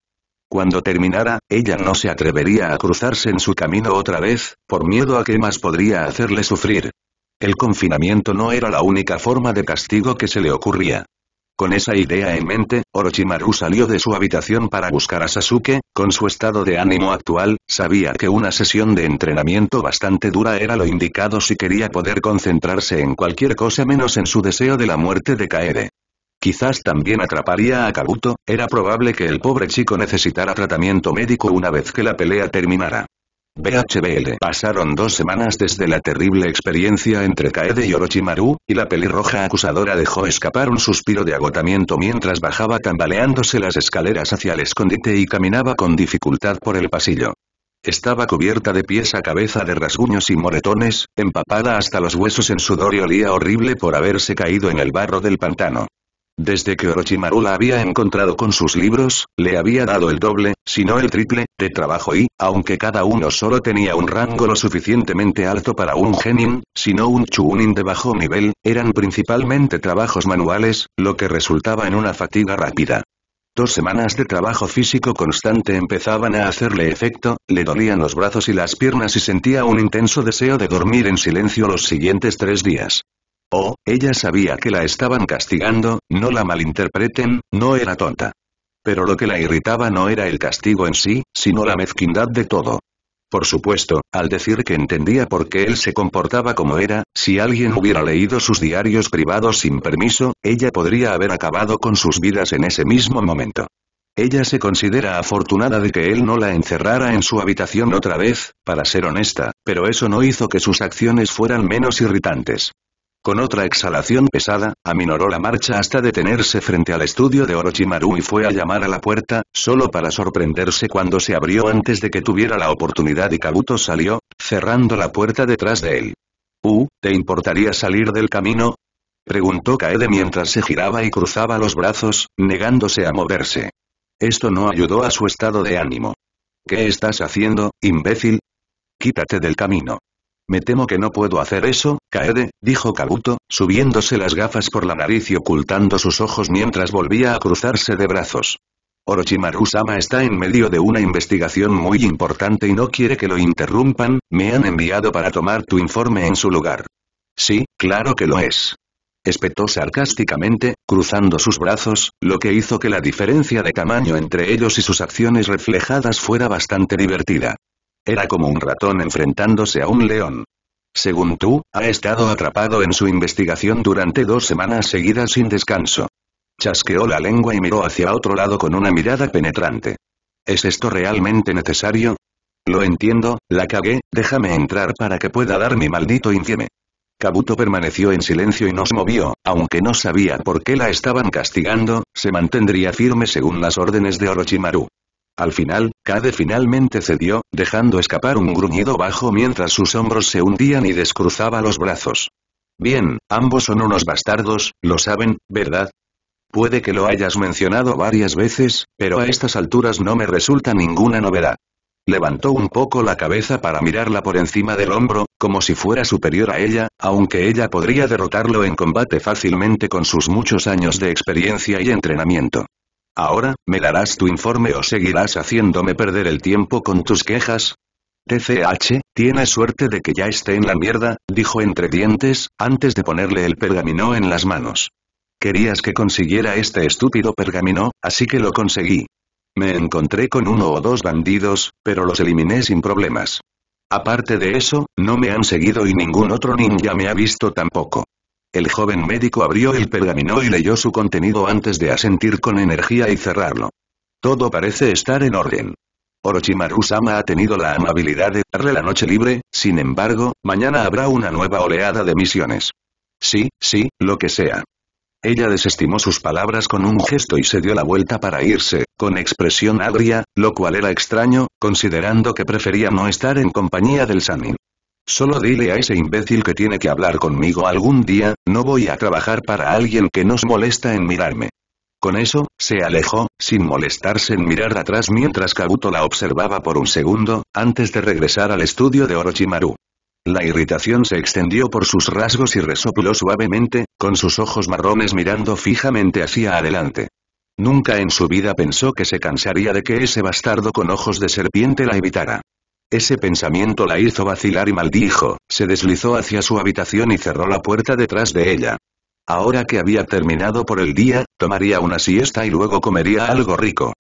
Cuando terminara, ella no se atrevería a cruzarse en su camino otra vez, por miedo a que más podría hacerle sufrir. El confinamiento no era la única forma de castigo que se le ocurría. Con esa idea en mente, Orochimaru salió de su habitación para buscar a Sasuke. Con su estado de ánimo actual, sabía que una sesión de entrenamiento bastante dura era lo indicado si quería poder concentrarse en cualquier cosa menos en su deseo de la muerte de Kaede. Quizás también atraparía a Kabuto, era probable que el pobre chico necesitara tratamiento médico una vez que la pelea terminara. BHBL. Pasaron 2 semanas desde la terrible experiencia entre Kaede y Orochimaru, y la pelirroja acusadora dejó escapar un suspiro de agotamiento mientras bajaba tambaleándose las escaleras hacia el escondite y caminaba con dificultad por el pasillo. Estaba cubierta de pies a cabeza de rasguños y moretones, empapada hasta los huesos en sudor y olía horrible por haberse caído en el barro del pantano. Desde que Orochimaru la había encontrado con sus libros, le había dado el doble, si no el triple, de trabajo y, aunque cada uno solo tenía un rango lo suficientemente alto para un genin, si no un chunin de bajo nivel, eran principalmente trabajos manuales, lo que resultaba en una fatiga rápida. 2 semanas de trabajo físico constante empezaban a hacerle efecto, le dolían los brazos y las piernas y sentía un intenso deseo de dormir en silencio los siguientes 3 días. Oh, ella sabía que la estaban castigando, no la malinterpreten, no era tonta. Pero lo que la irritaba no era el castigo en sí, sino la mezquindad de todo. Por supuesto, al decir que entendía por qué él se comportaba como era, si alguien hubiera leído sus diarios privados sin permiso, ella podría haber acabado con sus vidas en ese mismo momento. Ella se considera afortunada de que él no la encerrara en su habitación otra vez, para ser honesta, pero eso no hizo que sus acciones fueran menos irritantes. Con otra exhalación pesada, aminoró la marcha hasta detenerse frente al estudio de Orochimaru y fue a llamar a la puerta, solo para sorprenderse cuando se abrió antes de que tuviera la oportunidad y Kabuto salió, cerrando la puerta detrás de él. ¿Te importaría salir del camino?, preguntó Kaede mientras se giraba y cruzaba los brazos, negándose a moverse. Esto no ayudó a su estado de ánimo. ¿Qué estás haciendo, imbécil? Quítate del camino. Me temo que no puedo hacer eso, Kaede, dijo Kabuto, subiéndose las gafas por la nariz y ocultando sus ojos mientras volvía a cruzarse de brazos. Orochimaru-sama está en medio de una investigación muy importante y no quiere que lo interrumpan, me han enviado para tomar tu informe en su lugar. Sí, claro que lo es. Espetó sarcásticamente, cruzando sus brazos, lo que hizo que la diferencia de tamaño entre ellos y sus acciones reflejadas fuera bastante divertida. Era como un ratón enfrentándose a un león. Según tú, ha estado atrapado en su investigación durante 2 semanas seguidas sin descanso. Chasqueó la lengua y miró hacia otro lado con una mirada penetrante. ¿Es esto realmente necesario? Lo entiendo, la cagué, déjame entrar para que pueda dar mi maldito infieme. Kabuto permaneció en silencio y no se movió, aunque no sabía por qué la estaban castigando, se mantendría firme según las órdenes de Orochimaru. Al final, Kaede finalmente cedió, dejando escapar un gruñido bajo mientras sus hombros se hundían y descruzaba los brazos. Bien, ambos son unos bastardos, lo saben, ¿verdad? Puede que lo hayas mencionado varias veces, pero a estas alturas no me resulta ninguna novedad. Levantó un poco la cabeza para mirarla por encima del hombro, como si fuera superior a ella, aunque ella podría derrotarlo en combate fácilmente con sus muchos años de experiencia y entrenamiento. Ahora, ¿me darás tu informe o seguirás haciéndome perder el tiempo con tus quejas? TCH, tienes suerte de que ya esté en la mierda, dijo entre dientes, antes de ponerle el pergamino en las manos. Querías que consiguiera este estúpido pergamino, así que lo conseguí. Me encontré con 1 o 2 bandidos, pero los eliminé sin problemas. Aparte de eso, no me han seguido y ningún otro ninja me ha visto tampoco. El joven médico abrió el pergamino y leyó su contenido antes de asentir con energía y cerrarlo. Todo parece estar en orden. Orochimaru-sama ha tenido la amabilidad de darle la noche libre, sin embargo, mañana habrá una nueva oleada de misiones. Sí, lo que sea. Ella desestimó sus palabras con un gesto y se dio la vuelta para irse, con expresión agria, lo cual era extraño, considerando que prefería no estar en compañía del Sannin. Solo dile a ese imbécil que tiene que hablar conmigo algún día, no voy a trabajar para alguien que nos molesta en mirarme. Con eso, se alejó, sin molestarse en mirar atrás mientras Kabuto la observaba por un segundo, antes de regresar al estudio de Orochimaru. La irritación se extendió por sus rasgos y resopló suavemente, con sus ojos marrones mirando fijamente hacia adelante. Nunca en su vida pensó que se cansaría de que ese bastardo con ojos de serpiente la evitara. Ese pensamiento la hizo vacilar y maldijo, se deslizó hacia su habitación y cerró la puerta detrás de ella. Ahora que había terminado por el día, tomaría una siesta y luego comería algo rico.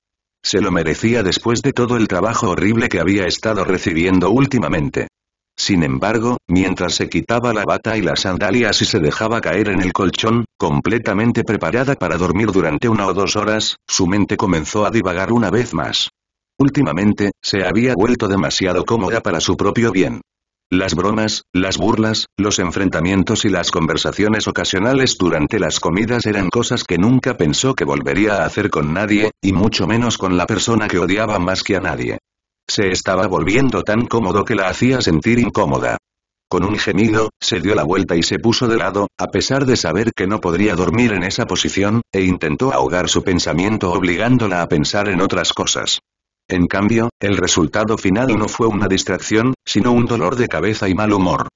Se lo merecía después de todo el trabajo horrible que había estado recibiendo últimamente. Sin embargo, mientras se quitaba la bata y las sandalias y se dejaba caer en el colchón, completamente preparada para dormir durante 1 o 2 horas, su mente comenzó a divagar una vez más. Últimamente, se había vuelto demasiado cómoda para su propio bien. Las bromas, las burlas, los enfrentamientos y las conversaciones ocasionales durante las comidas eran cosas que nunca pensó que volvería a hacer con nadie, y mucho menos con la persona que odiaba más que a nadie. Se estaba volviendo tan cómodo que la hacía sentir incómoda. Con un gemido, se dio la vuelta y se puso de lado, a pesar de saber que no podría dormir en esa posición, e intentó ahogar su pensamiento obligándola a pensar en otras cosas. En cambio, el resultado final no fue una distracción, sino un dolor de cabeza y mal humor.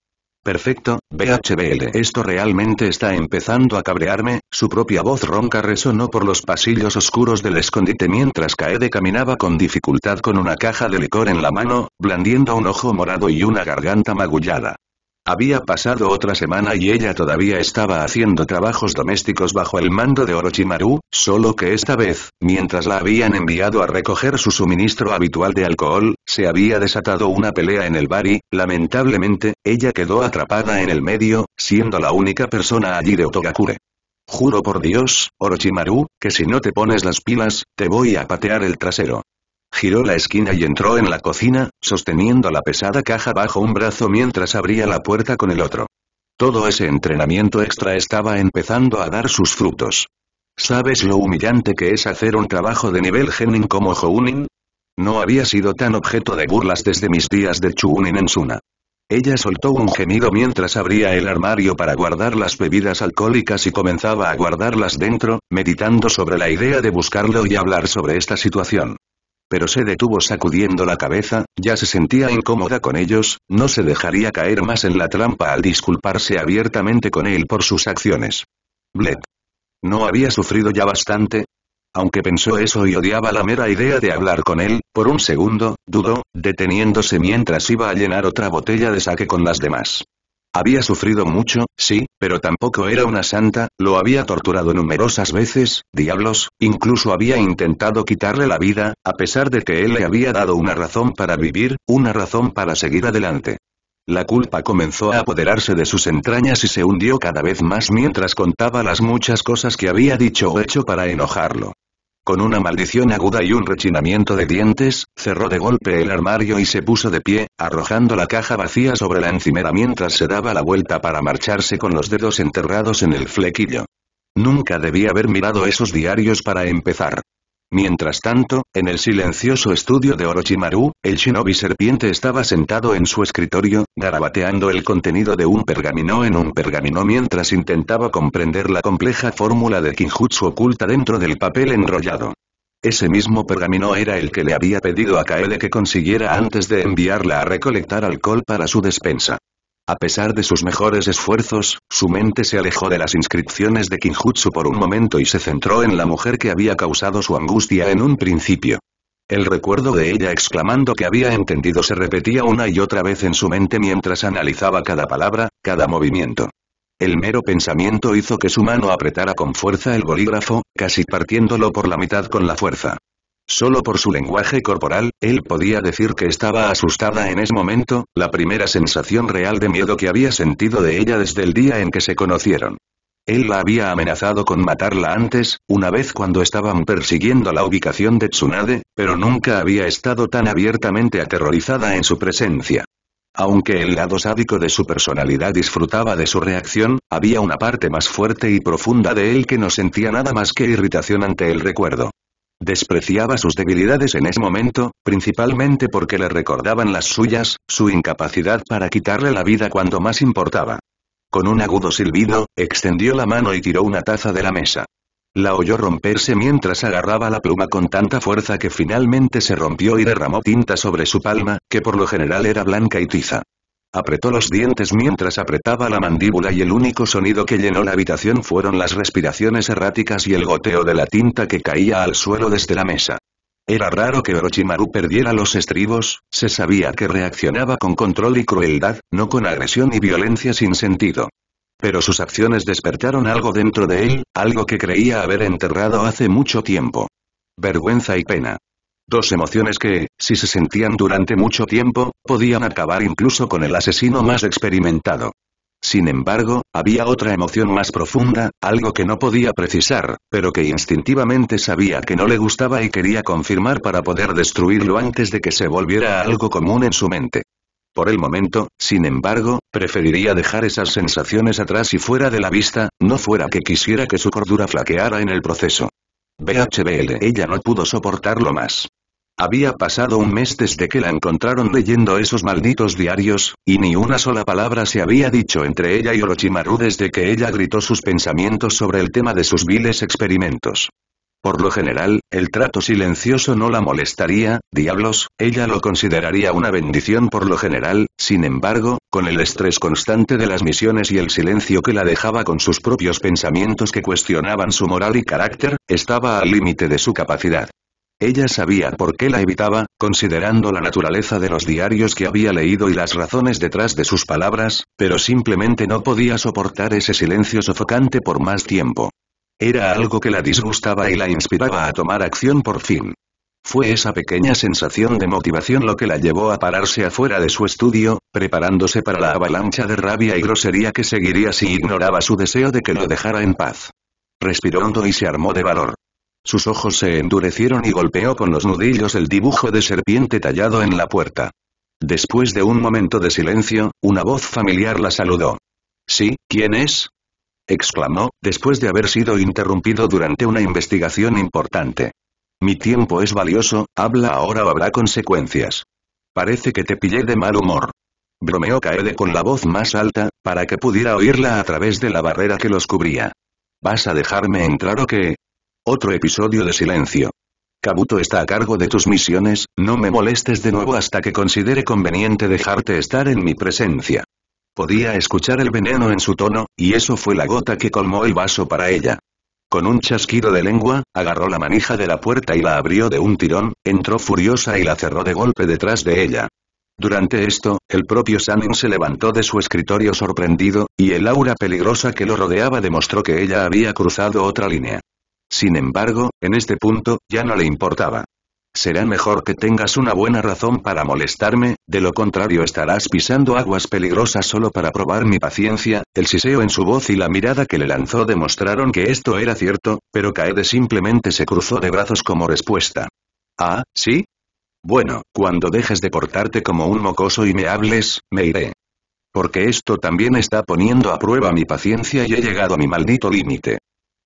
Perfecto, BHBL. Esto realmente está empezando a cabrearme. Su propia voz ronca resonó por los pasillos oscuros del escondite mientras Kaede caminaba con dificultad con una caja de licor en la mano, blandiendo un ojo morado y una garganta magullada. Había pasado otra semana y ella todavía estaba haciendo trabajos domésticos bajo el mando de Orochimaru, solo que esta vez, mientras la habían enviado a recoger su suministro habitual de alcohol, se había desatado una pelea en el bar y, lamentablemente, ella quedó atrapada en el medio, siendo la única persona allí de Otogakure. Juro por Dios, Orochimaru, que si no te pones las pilas, te voy a patear el trasero. Giró la esquina y entró en la cocina, sosteniendo la pesada caja bajo un brazo mientras abría la puerta con el otro. Todo ese entrenamiento extra estaba empezando a dar sus frutos. ¿Sabes lo humillante que es hacer un trabajo de nivel genin como Jounin? No había sido tan objeto de burlas desde mis días de Chunin en Suna. Ella soltó un gemido mientras abría el armario para guardar las bebidas alcohólicas y comenzaba a guardarlas dentro, meditando sobre la idea de buscarlo y hablar sobre esta situación. Pero se detuvo sacudiendo la cabeza, ya se sentía incómoda con ellos, no se dejaría caer más en la trampa al disculparse abiertamente con él por sus acciones. Bled. ¿No había sufrido ya bastante? Aunque pensó eso y odiaba la mera idea de hablar con él, por un segundo, dudó, deteniéndose mientras iba a llenar otra botella de sake con las demás. Había sufrido mucho, sí, pero tampoco era una santa, lo había torturado numerosas veces, diablos, incluso había intentado quitarle la vida, a pesar de que él le había dado una razón para vivir, una razón para seguir adelante. La culpa comenzó a apoderarse de sus entrañas y se hundió cada vez más mientras contaba las muchas cosas que había dicho o hecho para enojarlo. Con una maldición aguda y un rechinamiento de dientes, cerró de golpe el armario y se puso de pie, arrojando la caja vacía sobre la encimera mientras se daba la vuelta para marcharse con los dedos enterrados en el flequillo. Nunca debía haber mirado esos diarios para empezar. Mientras tanto, en el silencioso estudio de Orochimaru, el shinobi serpiente estaba sentado en su escritorio, garabateando el contenido de un pergamino en un pergamino mientras intentaba comprender la compleja fórmula de Kinjutsu oculta dentro del papel enrollado. Ese mismo pergamino era el que le había pedido a Kaede que consiguiera antes de enviarla a recolectar alcohol para su despensa. A pesar de sus mejores esfuerzos, su mente se alejó de las inscripciones de Kinjutsu por un momento y se centró en la mujer que había causado su angustia en un principio. El recuerdo de ella exclamando que había entendido se repetía una y otra vez en su mente mientras analizaba cada palabra, cada movimiento. El mero pensamiento hizo que su mano apretara con fuerza el bolígrafo, casi partiéndolo por la mitad con la fuerza. Solo por su lenguaje corporal, él podía decir que estaba asustada en ese momento, la primera sensación real de miedo que había sentido de ella desde el día en que se conocieron. Él la había amenazado con matarla antes, una vez cuando estaban persiguiendo la ubicación de Tsunade, pero nunca había estado tan abiertamente aterrorizada en su presencia. Aunque el lado sádico de su personalidad disfrutaba de su reacción, había una parte más fuerte y profunda de él que no sentía nada más que irritación ante el recuerdo. Despreciaba sus debilidades en ese momento, principalmente porque le recordaban las suyas, su incapacidad para quitarle la vida cuando más importaba. Con un agudo silbido, extendió la mano y tiró una taza de la mesa. La oyó romperse mientras agarraba la pluma con tanta fuerza que finalmente se rompió y derramó tinta sobre su palma, que por lo general era blanca y tiza. Apretó los dientes mientras apretaba la mandíbula y el único sonido que llenó la habitación fueron las respiraciones erráticas y el goteo de la tinta que caía al suelo desde la mesa. Era raro que Orochimaru perdiera los estribos, se sabía que reaccionaba con control y crueldad, no con agresión y violencia sin sentido. Pero sus acciones despertaron algo dentro de él, algo que creía haber enterrado hace mucho tiempo. Vergüenza y pena. Dos emociones que, si se sentían durante mucho tiempo, podían acabar incluso con el asesino más experimentado. Sin embargo, había otra emoción más profunda, algo que no podía precisar, pero que instintivamente sabía que no le gustaba y quería confirmar para poder destruirlo antes de que se volviera algo común en su mente. Por el momento, sin embargo, preferiría dejar esas sensaciones atrás y fuera de la vista, no fuera que quisiera que su cordura flaqueara en el proceso. BHBL. Ella no pudo soportarlo más. Había pasado un mes desde que la encontraron leyendo esos malditos diarios, y ni una sola palabra se había dicho entre ella y Orochimaru desde que ella gritó sus pensamientos sobre el tema de sus viles experimentos. Por lo general, el trato silencioso no la molestaría, diablos, ella lo consideraría una bendición por lo general, sin embargo, con el estrés constante de las misiones y el silencio que la dejaba con sus propios pensamientos que cuestionaban su moral y carácter, estaba al límite de su capacidad. Ella sabía por qué la evitaba, considerando la naturaleza de los diarios que había leído y las razones detrás de sus palabras, pero simplemente no podía soportar ese silencio sofocante por más tiempo. Era algo que la disgustaba y la inspiraba a tomar acción por fin. Fue esa pequeña sensación de motivación lo que la llevó a pararse afuera de su estudio, preparándose para la avalancha de rabia y grosería que seguiría si ignoraba su deseo de que lo dejara en paz. Respiró hondo y se armó de valor. Sus ojos se endurecieron y golpeó con los nudillos el dibujo de serpiente tallado en la puerta. Después de un momento de silencio, una voz familiar la saludó. «¿Sí, quién es?», exclamó, después de haber sido interrumpido durante una investigación importante. «Mi tiempo es valioso, habla ahora o habrá consecuencias. Parece que te pillé de mal humor», bromeó Kaede con la voz más alta, para que pudiera oírla a través de la barrera que los cubría. «¿Vas a dejarme entrar o qué?». Otro episodio de silencio. «Kabuto está a cargo de tus misiones, no me molestes de nuevo hasta que considere conveniente dejarte estar en mi presencia». Podía escuchar el veneno en su tono, y eso fue la gota que colmó el vaso para ella. Con un chasquido de lengua, agarró la manija de la puerta y la abrió de un tirón, entró furiosa y la cerró de golpe detrás de ella. Durante esto, el propio Sannin se levantó de su escritorio sorprendido, y el aura peligrosa que lo rodeaba demostró que ella había cruzado otra línea. Sin embargo, en este punto, ya no le importaba. «Será mejor que tengas una buena razón para molestarme, de lo contrario estarás pisando aguas peligrosas solo para probar mi paciencia». El siseo en su voz y la mirada que le lanzó demostraron que esto era cierto, pero Kaede simplemente se cruzó de brazos como respuesta. «¿Ah, sí? Bueno, cuando dejes de portarte como un mocoso y me hables, me iré. Porque esto también está poniendo a prueba mi paciencia y he llegado a mi maldito límite».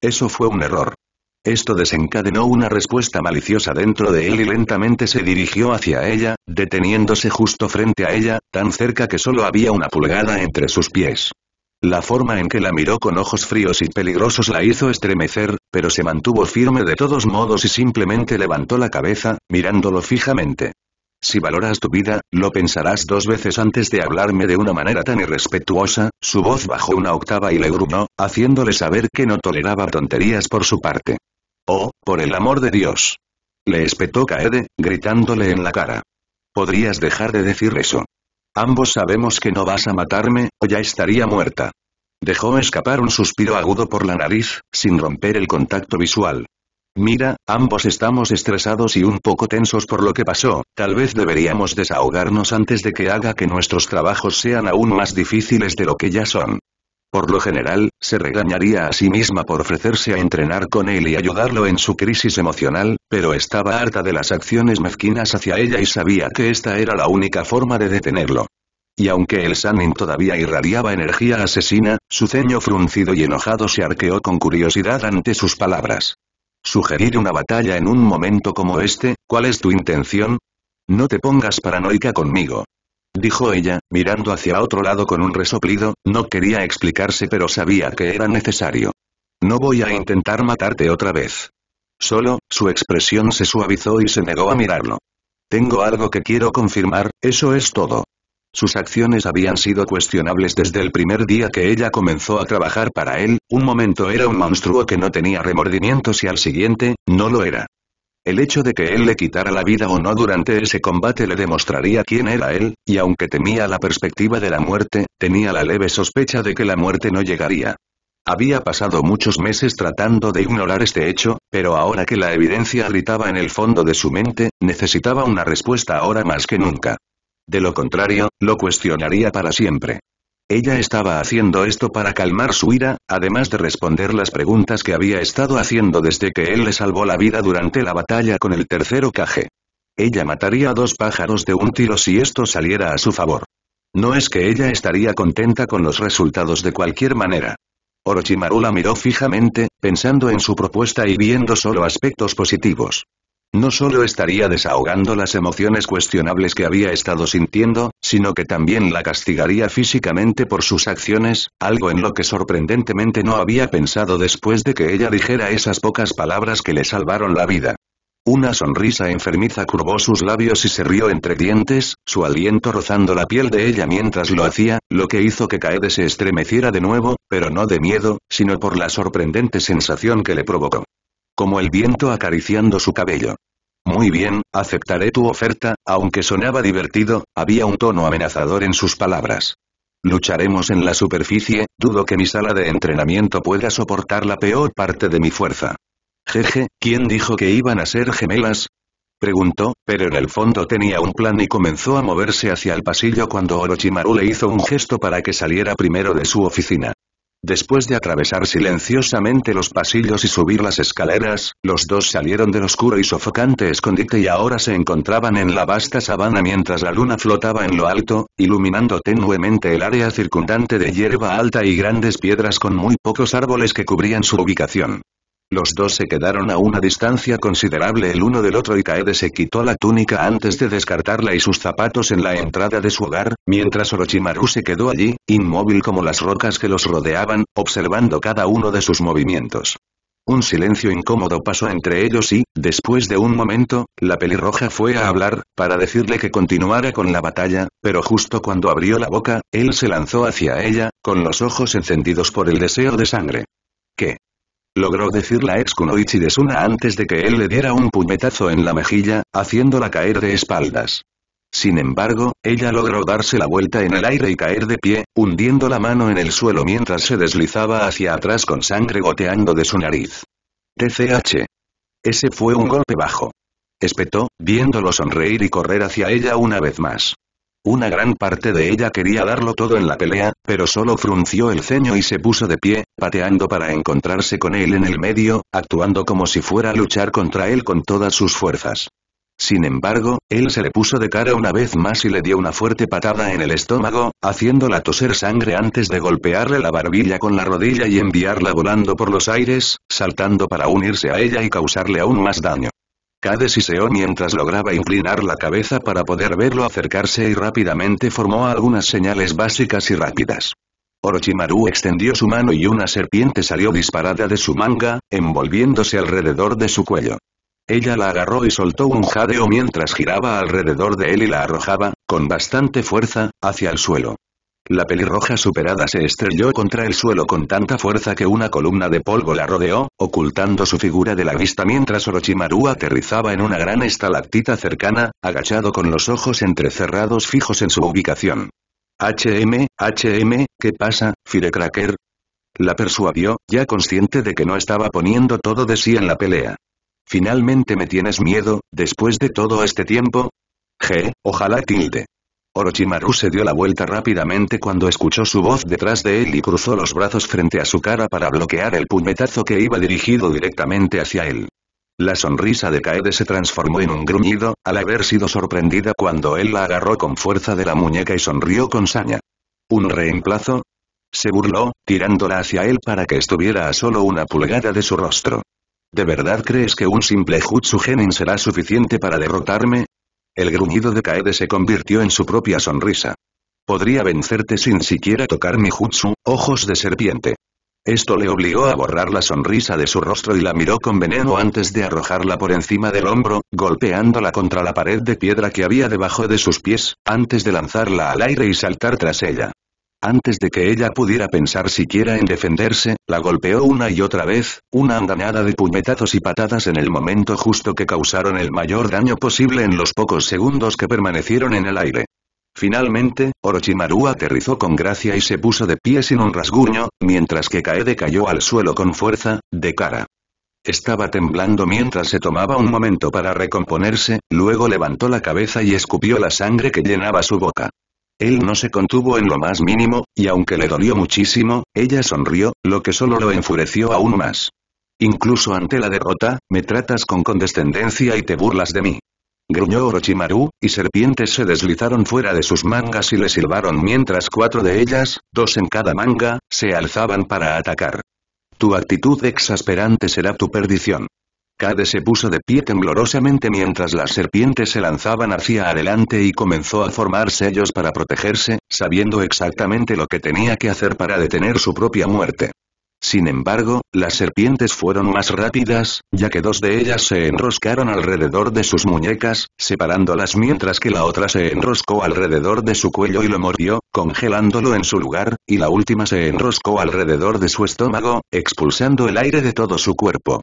Eso fue un error. Esto desencadenó una respuesta maliciosa dentro de él y lentamente se dirigió hacia ella, deteniéndose justo frente a ella, tan cerca que solo había una pulgada entre sus pies. La forma en que la miró con ojos fríos y peligrosos la hizo estremecer, pero se mantuvo firme de todos modos y simplemente levantó la cabeza, mirándolo fijamente. «Si valoras tu vida, lo pensarás dos veces antes de hablarme de una manera tan irrespetuosa». Su voz bajó una octava y le gruñó, haciéndole saber que no toleraba tonterías por su parte. «Oh, por el amor de Dios», le espetó Kaede, gritándole en la cara. «¿Podrías dejar de decir eso? Ambos sabemos que no vas a matarme, o ya estaría muerta». Dejó escapar un suspiro agudo por la nariz, sin romper el contacto visual. «Mira, ambos estamos estresados y un poco tensos por lo que pasó, tal vez deberíamos desahogarnos antes de que haga que nuestros trabajos sean aún más difíciles de lo que ya son». Por lo general, se regañaría a sí misma por ofrecerse a entrenar con él y ayudarlo en su crisis emocional, pero estaba harta de las acciones mezquinas hacia ella y sabía que esta era la única forma de detenerlo. Y aunque el Sannin todavía irradiaba energía asesina, su ceño fruncido y enojado se arqueó con curiosidad ante sus palabras. «¿Sugerir una batalla en un momento como este? ¿Cuál es tu intención? No te pongas paranoica conmigo», dijo ella, mirando hacia otro lado con un resoplido. No quería explicarse pero sabía que era necesario. «No voy a intentar matarte otra vez». Solo, su expresión se suavizó y se negó a mirarlo. «Tengo algo que quiero confirmar, eso es todo». Sus acciones habían sido cuestionables desde el primer día que ella comenzó a trabajar para él. Un momento era un monstruo que no tenía remordimientos y al siguiente, no lo era. El hecho de que él le quitara la vida o no durante ese combate le demostraría quién era él, y aunque temía la perspectiva de la muerte, tenía la leve sospecha de que la muerte no llegaría. Había pasado muchos meses tratando de ignorar este hecho, pero ahora que la evidencia gritaba en el fondo de su mente, necesitaba una respuesta ahora más que nunca. De lo contrario, lo cuestionaría para siempre. Ella estaba haciendo esto para calmar su ira, además de responder las preguntas que había estado haciendo desde que él le salvó la vida durante la batalla con el tercer Hokage. Ella mataría a 2 pájaros de un tiro si esto saliera a su favor. No es que ella estaría contenta con los resultados de cualquier manera. Orochimaru la miró fijamente, pensando en su propuesta y viendo solo aspectos positivos. No solo estaría desahogando las emociones cuestionables que había estado sintiendo, sino que también la castigaría físicamente por sus acciones, algo en lo que sorprendentemente no había pensado después de que ella dijera esas pocas palabras que le salvaron la vida. Una sonrisa enfermiza curvó sus labios y se rió entre dientes, su aliento rozando la piel de ella mientras lo hacía, lo que hizo que Kaede se estremeciera de nuevo, pero no de miedo, sino por la sorprendente sensación que le provocó. Como el viento acariciando su cabello. Muy bien, aceptaré tu oferta, aunque sonaba divertido, había un tono amenazador en sus palabras. Lucharemos en la superficie, dudo que mi sala de entrenamiento pueda soportar la peor parte de mi fuerza. Jeje, ¿quién dijo que iban a ser gemelas? Preguntó, pero en el fondo tenía un plan y comenzó a moverse hacia el pasillo cuando Orochimaru le hizo un gesto para que saliera primero de su oficina. Después de atravesar silenciosamente los pasillos y subir las escaleras, los dos salieron del oscuro y sofocante escondite y ahora se encontraban en la vasta sabana mientras la luna flotaba en lo alto, iluminando tenuemente el área circundante de hierba alta y grandes piedras con muy pocos árboles que cubrían su ubicación. Los dos se quedaron a una distancia considerable el uno del otro y Kaede se quitó la túnica antes de descartarla y sus zapatos en la entrada de su hogar, mientras Orochimaru se quedó allí, inmóvil como las rocas que los rodeaban, observando cada uno de sus movimientos. Un silencio incómodo pasó entre ellos y, después de un momento, la pelirroja fue a hablar, para decirle que continuara con la batalla, pero justo cuando abrió la boca, él se lanzó hacia ella, con los ojos encendidos por el deseo de sangre. ¿Qué? Logró decir la ex kunoichi de Suna antes de que él le diera un puñetazo en la mejilla, haciéndola caer de espaldas. Sin embargo, ella logró darse la vuelta en el aire y caer de pie, hundiendo la mano en el suelo mientras se deslizaba hacia atrás con sangre goteando de su nariz. TCH. Ese fue un golpe bajo. Espetó, viéndolo sonreír y correr hacia ella una vez más. Una gran parte de ella quería darlo todo en la pelea, pero solo frunció el ceño y se puso de pie, pateando para encontrarse con él en el medio, actuando como si fuera a luchar contra él con todas sus fuerzas. Sin embargo, él se le puso de cara una vez más y le dio una fuerte patada en el estómago, haciéndola toser sangre antes de golpearle la barbilla con la rodilla y enviarla volando por los aires, saltando para unirse a ella y causarle aún más daño. Kaede siseó mientras lograba inclinar la cabeza para poder verlo acercarse y rápidamente formó algunas señales básicas y rápidas. Orochimaru extendió su mano y una serpiente salió disparada de su manga, envolviéndose alrededor de su cuello. Ella la agarró y soltó un jadeo mientras giraba alrededor de él y la arrojaba, con bastante fuerza, hacia el suelo. La pelirroja superada se estrelló contra el suelo con tanta fuerza que una columna de polvo la rodeó, ocultando su figura de la vista mientras Orochimaru aterrizaba en una gran estalactita cercana, agachado con los ojos entrecerrados fijos en su ubicación. ¿Qué pasa, Firecracker? La persuadió, ya consciente de que no estaba poniendo todo de sí en la pelea. ¿Finalmente me tienes miedo, después de todo este tiempo? Ojalá tilde. Orochimaru se dio la vuelta rápidamente cuando escuchó su voz detrás de él y cruzó los brazos frente a su cara para bloquear el puñetazo que iba dirigido directamente hacia él. La sonrisa de Kaede se transformó en un gruñido, al haber sido sorprendida cuando él la agarró con fuerza de la muñeca y sonrió con saña. ¿Un reemplazo? Se burló, tirándola hacia él para que estuviera a solo una pulgada de su rostro. ¿De verdad crees que un simple Jutsu Genin será suficiente para derrotarme? El gruñido de Kaede se convirtió en su propia sonrisa. Podría vencerte sin siquiera tocar mi jutsu, ojos de serpiente. Esto le obligó a borrar la sonrisa de su rostro y la miró con veneno antes de arrojarla por encima del hombro, golpeándola contra la pared de piedra que había debajo de sus pies, antes de lanzarla al aire y saltar tras ella. Antes de que ella pudiera pensar siquiera en defenderse, la golpeó una y otra vez, una andanada de puñetazos y patadas en el momento justo que causaron el mayor daño posible en los pocos segundos que permanecieron en el aire. Finalmente, Orochimaru aterrizó con gracia y se puso de pie sin un rasguño, mientras que Kaede cayó al suelo con fuerza, de cara. Estaba temblando mientras se tomaba un momento para recomponerse, luego levantó la cabeza y escupió la sangre que llenaba su boca. Él no se contuvo en lo más mínimo, y aunque le dolió muchísimo, ella sonrió, lo que solo lo enfureció aún más. Incluso ante la derrota, me tratas con condescendencia y te burlas de mí. Gruñó Orochimaru, y serpientes se deslizaron fuera de sus mangas y le silbaron mientras 4 de ellas, 2 en cada manga, se alzaban para atacar. Tu actitud exasperante será tu perdición. Kade se puso de pie temblorosamente mientras las serpientes se lanzaban hacia adelante y comenzó a formar sellos para protegerse, sabiendo exactamente lo que tenía que hacer para detener su propia muerte. Sin embargo, las serpientes fueron más rápidas, ya que 2 de ellas se enroscaron alrededor de sus muñecas, separándolas mientras que la otra se enroscó alrededor de su cuello y lo mordió, congelándolo en su lugar, y la última se enroscó alrededor de su estómago, expulsando el aire de todo su cuerpo.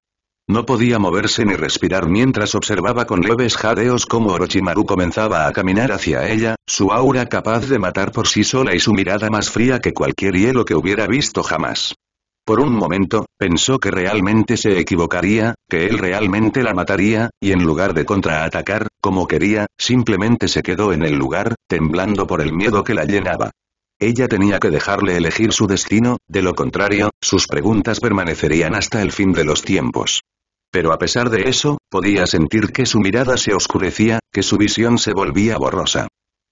No podía moverse ni respirar mientras observaba con leves jadeos cómo Orochimaru comenzaba a caminar hacia ella, su aura capaz de matar por sí sola y su mirada más fría que cualquier hielo que hubiera visto jamás. Por un momento, pensó que realmente se equivocaría, que él realmente la mataría, y en lugar de contraatacar, como quería, simplemente se quedó en el lugar, temblando por el miedo que la llenaba. Ella tenía que dejarle elegir su destino, de lo contrario, sus preguntas permanecerían hasta el fin de los tiempos. Pero a pesar de eso, podía sentir que su mirada se oscurecía, que su visión se volvía borrosa.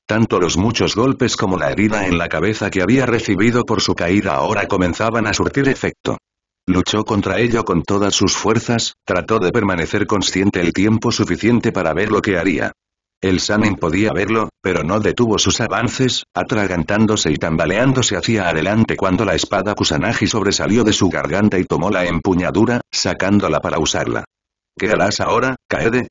Tanto los muchos golpes como la herida en la cabeza que había recibido por su caída ahora comenzaban a surtir efecto. Luchó contra ello con todas sus fuerzas, trató de permanecer consciente el tiempo suficiente para ver lo que haría. El Sannin podía verlo, pero no detuvo sus avances, atragantándose y tambaleándose hacia adelante cuando la espada Kusanagi sobresalió de su garganta y tomó la empuñadura, sacándola para usarla. ¿Qué harás ahora, Kaede?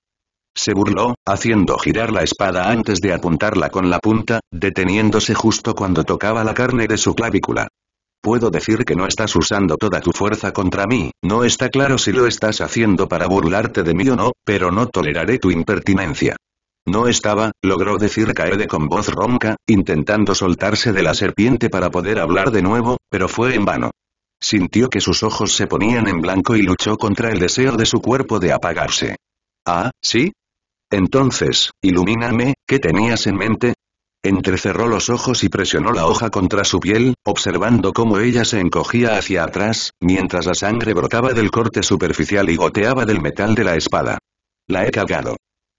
Se burló, haciendo girar la espada antes de apuntarla con la punta, deteniéndose justo cuando tocaba la carne de su clavícula. Puedo decir que no estás usando toda tu fuerza contra mí, no está claro si lo estás haciendo para burlarte de mí o no, pero no toleraré tu impertinencia. No estaba, logró decir Kaede con voz ronca, intentando soltarse de la serpiente para poder hablar de nuevo, pero fue en vano. Sintió que sus ojos se ponían en blanco y luchó contra el deseo de su cuerpo de apagarse. ¿Ah, sí? Entonces, ilumíname, ¿qué tenías en mente? Entrecerró los ojos y presionó la hoja contra su piel, observando cómo ella se encogía hacia atrás, mientras la sangre brotaba del corte superficial y goteaba del metal de la espada. La he cagado.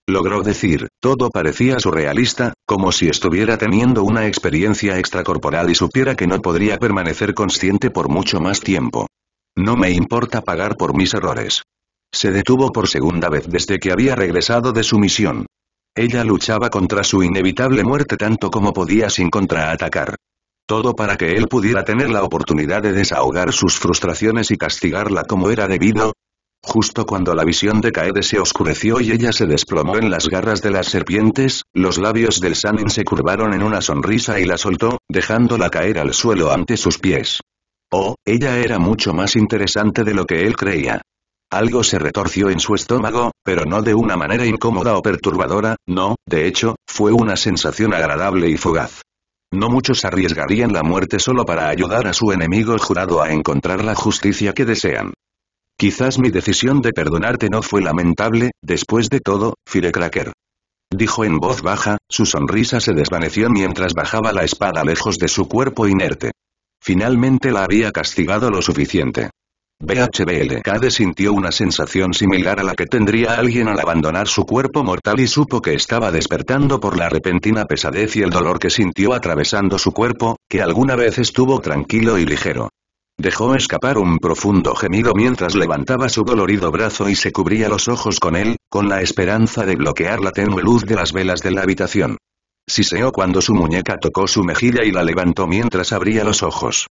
Logró decir, todo parecía surrealista, como si estuviera teniendo una experiencia extracorporal y supiera que no podría permanecer consciente por mucho más tiempo. No me importa pagar por mis errores. Se detuvo por segunda vez desde que había regresado de su misión. Ella luchaba contra su inevitable muerte tanto como podía sin contraatacar. Todo para que él pudiera tener la oportunidad de desahogar sus frustraciones y castigarla como era debido. Justo cuando la visión de Kaede se oscureció y ella se desplomó en las garras de las serpientes, los labios del Sannin se curvaron en una sonrisa y la soltó, dejándola caer al suelo ante sus pies. Oh, ella era mucho más interesante de lo que él creía. Algo se retorció en su estómago, pero no de una manera incómoda o perturbadora, no, de hecho, fue una sensación agradable y fugaz. No muchos arriesgarían la muerte solo para ayudar a su enemigo jurado a encontrar la justicia que desean. Quizás mi decisión de perdonarte no fue lamentable, después de todo, Firecracker. Dijo en voz baja, su sonrisa se desvaneció mientras bajaba la espada lejos de su cuerpo inerte. Finalmente la había castigado lo suficiente. BHBL. Kade sintió una sensación similar a la que tendría alguien al abandonar su cuerpo mortal y supo que estaba despertando por la repentina pesadez y el dolor que sintió atravesando su cuerpo, que alguna vez estuvo tranquilo y ligero. Dejó escapar un profundo gemido mientras levantaba su dolorido brazo y se cubría los ojos con él, con la esperanza de bloquear la tenue luz de las velas de la habitación. Siseó cuando su muñeca tocó su mejilla y la levantó mientras abría los ojos.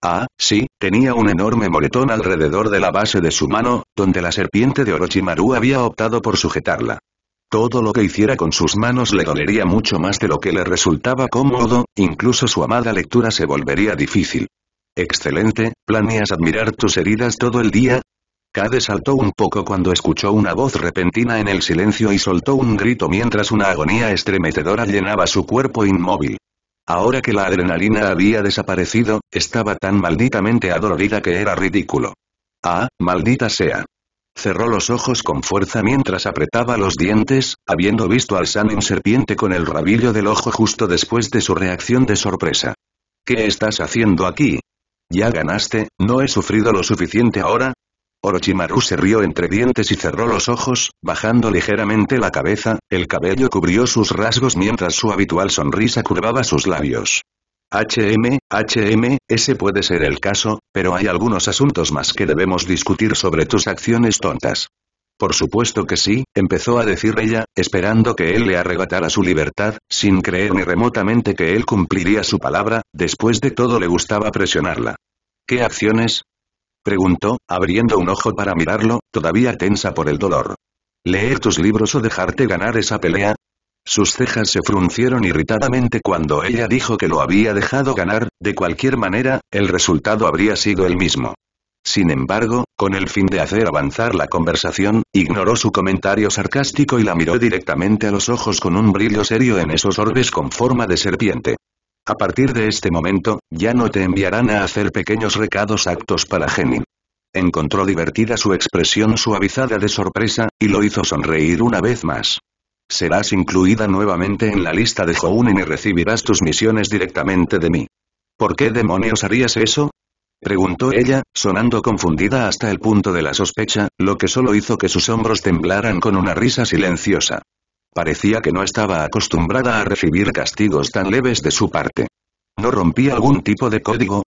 Ah, sí, tenía un enorme moretón alrededor de la base de su mano, donde la serpiente de Orochimaru había optado por sujetarla. Todo lo que hiciera con sus manos le dolería mucho más de lo que le resultaba cómodo, incluso su amada lectura se volvería difícil. Excelente, ¿planeas admirar tus heridas todo el día? Kade saltó un poco cuando escuchó una voz repentina en el silencio y soltó un grito mientras una agonía estremecedora llenaba su cuerpo inmóvil. Ahora que la adrenalina había desaparecido, estaba tan malditamente adolorida que era ridículo. Ah, maldita sea. Cerró los ojos con fuerza mientras apretaba los dientes, habiendo visto al Sannin serpiente con el rabillo del ojo justo después de su reacción de sorpresa. ¿Qué estás haciendo aquí? Ya ganaste, ¿no he sufrido lo suficiente ahora? Orochimaru se rió entre dientes y cerró los ojos, bajando ligeramente la cabeza, el cabello cubrió sus rasgos mientras su habitual sonrisa curvaba sus labios. Ese puede ser el caso, pero hay algunos asuntos más que debemos discutir sobre tus acciones tontas. Por supuesto que sí, empezó a decir ella, esperando que él le arrebatara su libertad, sin creer ni remotamente que él cumpliría su palabra, después de todo le gustaba presionarla. ¿Qué acciones? Preguntó, abriendo un ojo para mirarlo, todavía tensa por el dolor. ¿Leer tus libros o dejarte ganar esa pelea? Sus cejas se fruncieron irritadamente cuando ella dijo que lo había dejado ganar, de cualquier manera, el resultado habría sido el mismo. Sin embargo, con el fin de hacer avanzar la conversación, ignoró su comentario sarcástico y la miró directamente a los ojos con un brillo serio en esos orbes con forma de serpiente. A partir de este momento, ya no te enviarán a hacer pequeños recados actos para Genin. Encontró divertida su expresión suavizada de sorpresa, y lo hizo sonreír una vez más. Serás incluida nuevamente en la lista de Jounin y recibirás tus misiones directamente de mí. ¿Por qué demonios harías eso? Preguntó ella, sonando confundida hasta el punto de la sospecha, lo que solo hizo que sus hombros temblaran con una risa silenciosa. Parecía que no estaba acostumbrada a recibir castigos tan leves de su parte. ¿No rompía algún tipo de código?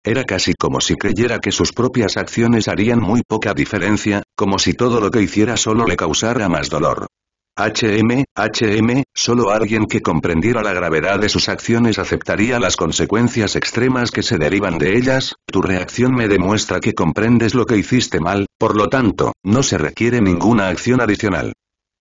Era casi como si creyera que sus propias acciones harían muy poca diferencia, como si todo lo que hiciera solo le causara más dolor. Solo alguien que comprendiera la gravedad de sus acciones aceptaría las consecuencias extremas que se derivan de ellas. Tu reacción me demuestra que comprendes lo que hiciste mal, por lo tanto, no se requiere ninguna acción adicional.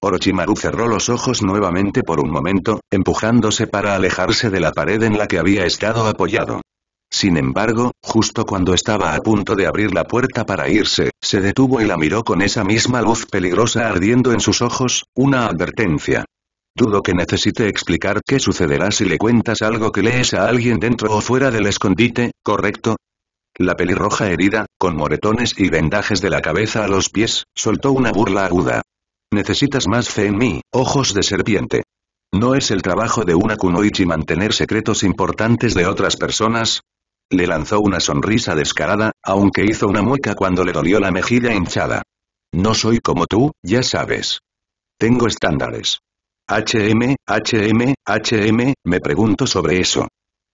Orochimaru cerró los ojos nuevamente por un momento, empujándose para alejarse de la pared en la que había estado apoyado. Sin embargo, justo cuando estaba a punto de abrir la puerta para irse, se detuvo y la miró con esa misma luz peligrosa ardiendo en sus ojos, una advertencia. Dudo que necesite explicar qué sucederá si le cuentas algo que lees a alguien dentro o fuera del escondite, ¿correcto? La pelirroja herida, con moretones y vendajes de la cabeza a los pies, soltó una burla aguda. Necesitas más fe en mí, ojos de serpiente. ¿No es el trabajo de una kunoichi mantener secretos importantes de otras personas? Le lanzó una sonrisa descarada, aunque hizo una mueca cuando le dolió la mejilla hinchada. No soy como tú, ya sabes. Tengo estándares. Me pregunto sobre eso.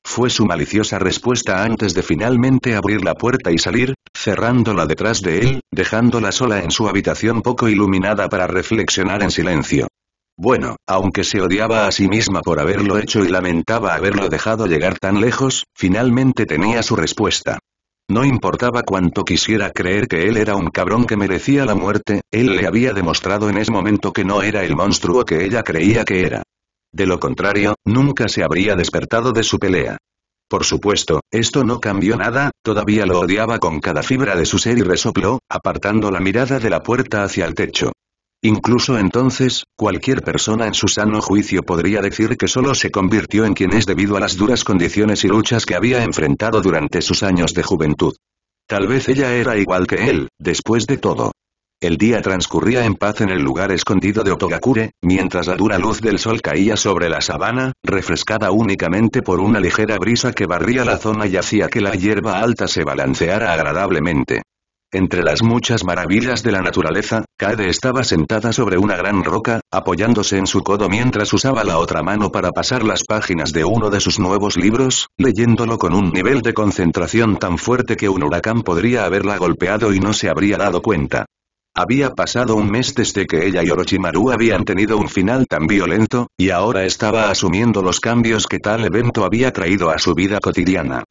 Fue su maliciosa respuesta antes de finalmente abrir la puerta y salir, cerrándola detrás de él, dejándola sola en su habitación poco iluminada para reflexionar en silencio. Bueno, aunque se odiaba a sí misma por haberlo hecho y lamentaba haberlo dejado llegar tan lejos, finalmente tenía su respuesta. No importaba cuánto quisiera creer que él era un cabrón que merecía la muerte, él le había demostrado en ese momento que no era el monstruo que ella creía que era. De lo contrario, nunca se habría despertado de su pelea. Por supuesto, esto no cambió nada, todavía lo odiaba con cada fibra de su ser y resopló, apartando la mirada de la puerta hacia el techo. Incluso entonces, cualquier persona en su sano juicio podría decir que solo se convirtió en quien es debido a las duras condiciones y luchas que había enfrentado durante sus años de juventud. Tal vez ella era igual que él, después de todo. El día transcurría en paz en el lugar escondido de Otogakure, mientras la dura luz del sol caía sobre la sabana, refrescada únicamente por una ligera brisa que barría la zona y hacía que la hierba alta se balanceara agradablemente. Entre las muchas maravillas de la naturaleza, Kade estaba sentada sobre una gran roca, apoyándose en su codo mientras usaba la otra mano para pasar las páginas de uno de sus nuevos libros, leyéndolo con un nivel de concentración tan fuerte que un huracán podría haberla golpeado y no se habría dado cuenta. Había pasado un mes desde que ella y Orochimaru habían tenido un final tan violento, y ahora estaba asumiendo los cambios que tal evento había traído a su vida cotidiana.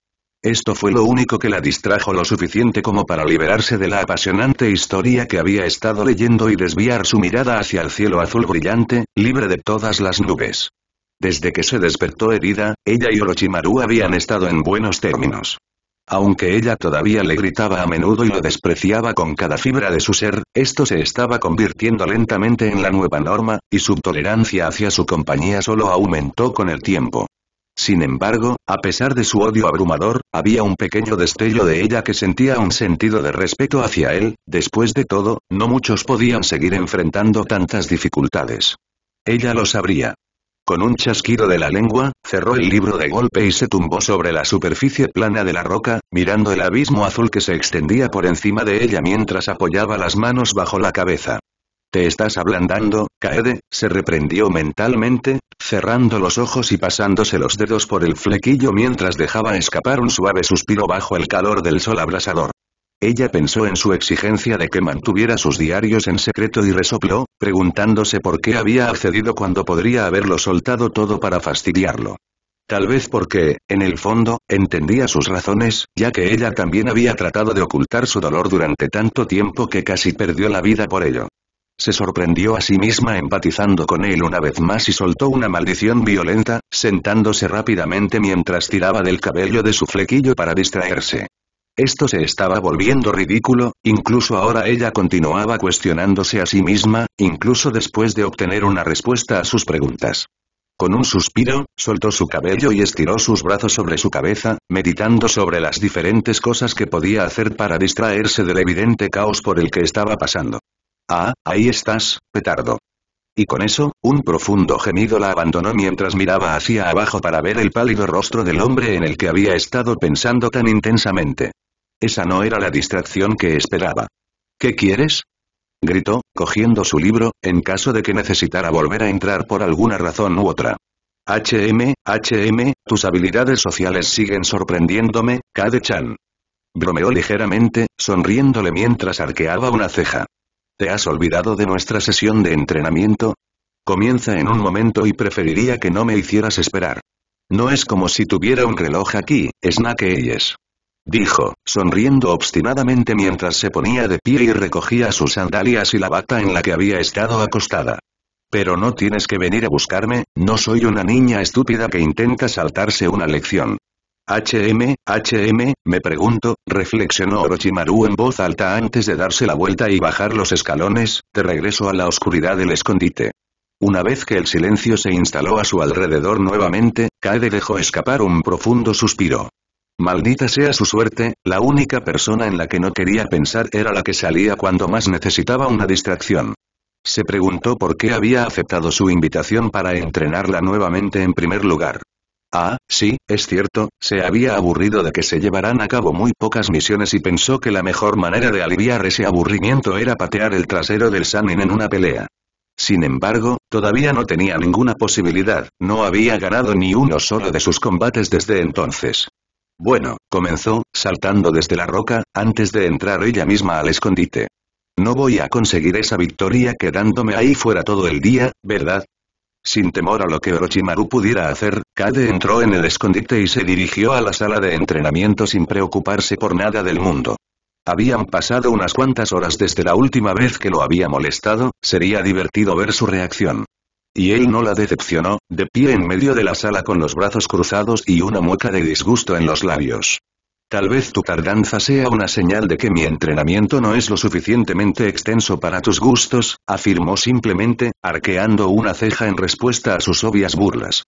Esto fue lo único que la distrajo lo suficiente como para liberarse de la apasionante historia que había estado leyendo y desviar su mirada hacia el cielo azul brillante, libre de todas las nubes. Desde que se despertó herida, ella y Orochimaru habían estado en buenos términos. Aunque ella todavía le gritaba a menudo y lo despreciaba con cada fibra de su ser, esto se estaba convirtiendo lentamente en la nueva norma, y su tolerancia hacia su compañía solo aumentó con el tiempo. Sin embargo, a pesar de su odio abrumador, había un pequeño destello de ella que sentía un sentido de respeto hacia él. Después de todo, no muchos podían seguir enfrentando tantas dificultades. Ella lo sabría. Con un chasquido de la lengua, cerró el libro de golpe y se tumbó sobre la superficie plana de la roca, mirando el abismo azul que se extendía por encima de ella mientras apoyaba las manos bajo la cabeza. «Te estás ablandando, Kaede», se reprendió mentalmente, cerrando los ojos y pasándose los dedos por el flequillo mientras dejaba escapar un suave suspiro bajo el calor del sol abrasador. Ella pensó en su exigencia de que mantuviera sus diarios en secreto y resopló, preguntándose por qué había accedido cuando podría haberlo soltado todo para fastidiarlo. Tal vez porque, en el fondo, entendía sus razones, ya que ella también había tratado de ocultar su dolor durante tanto tiempo que casi perdió la vida por ello. Se sorprendió a sí misma empatizando con él una vez más y soltó una maldición violenta, sentándose rápidamente mientras tiraba del cabello de su flequillo para distraerse. Esto se estaba volviendo ridículo, incluso ahora ella continuaba cuestionándose a sí misma, incluso después de obtener una respuesta a sus preguntas. Con un suspiro, soltó su cabello y estiró sus brazos sobre su cabeza, meditando sobre las diferentes cosas que podía hacer para distraerse del evidente caos por el que estaba pasando. «Ah, ahí estás, petardo». Y con eso, un profundo gemido la abandonó mientras miraba hacia abajo para ver el pálido rostro del hombre en el que había estado pensando tan intensamente. Esa no era la distracción que esperaba. «¿Qué quieres?», gritó, cogiendo su libro, en caso de que necesitara volver a entrar por alguna razón u otra. HM, tus habilidades sociales siguen sorprendiéndome, Kaede-chan. Bromeó ligeramente, sonriéndole mientras arqueaba una ceja. ¿Te has olvidado de nuestra sesión de entrenamiento? Comienza en un momento y preferiría que no me hicieras esperar. No es como si tuviera un reloj aquí, Snake Eyes. Dijo, sonriendo obstinadamente mientras se ponía de pie y recogía sus sandalias y la bata en la que había estado acostada. Pero no tienes que venir a buscarme, no soy una niña estúpida que intenta saltarse una lección. Me pregunto, reflexionó Orochimaru en voz alta antes de darse la vuelta y bajar los escalones, de regreso a la oscuridad del escondite. Una vez que el silencio se instaló a su alrededor nuevamente, Kaede dejó escapar un profundo suspiro. Maldita sea su suerte, la única persona en la que no quería pensar era la que salía cuando más necesitaba una distracción. Se preguntó por qué había aceptado su invitación para entrenarla nuevamente en primer lugar. Ah, sí, es cierto, se había aburrido de que se llevaran a cabo muy pocas misiones y pensó que la mejor manera de aliviar ese aburrimiento era patear el trasero del Sannin en una pelea. Sin embargo, todavía no tenía ninguna posibilidad, no había ganado ni uno solo de sus combates desde entonces. Bueno, comenzó, saltando desde la roca, antes de entrar ella misma al escondite. No voy a conseguir esa victoria quedándome ahí fuera todo el día, ¿verdad? Sin temor a lo que Orochimaru pudiera hacer, Kaede entró en el escondite y se dirigió a la sala de entrenamiento sin preocuparse por nada del mundo. Habían pasado unas cuantas horas desde la última vez que lo había molestado, sería divertido ver su reacción. Y él no la decepcionó, de pie en medio de la sala con los brazos cruzados y una mueca de disgusto en los labios. Tal vez tu tardanza sea una señal de que mi entrenamiento no es lo suficientemente extenso para tus gustos, afirmó simplemente, arqueando una ceja en respuesta a sus obvias burlas.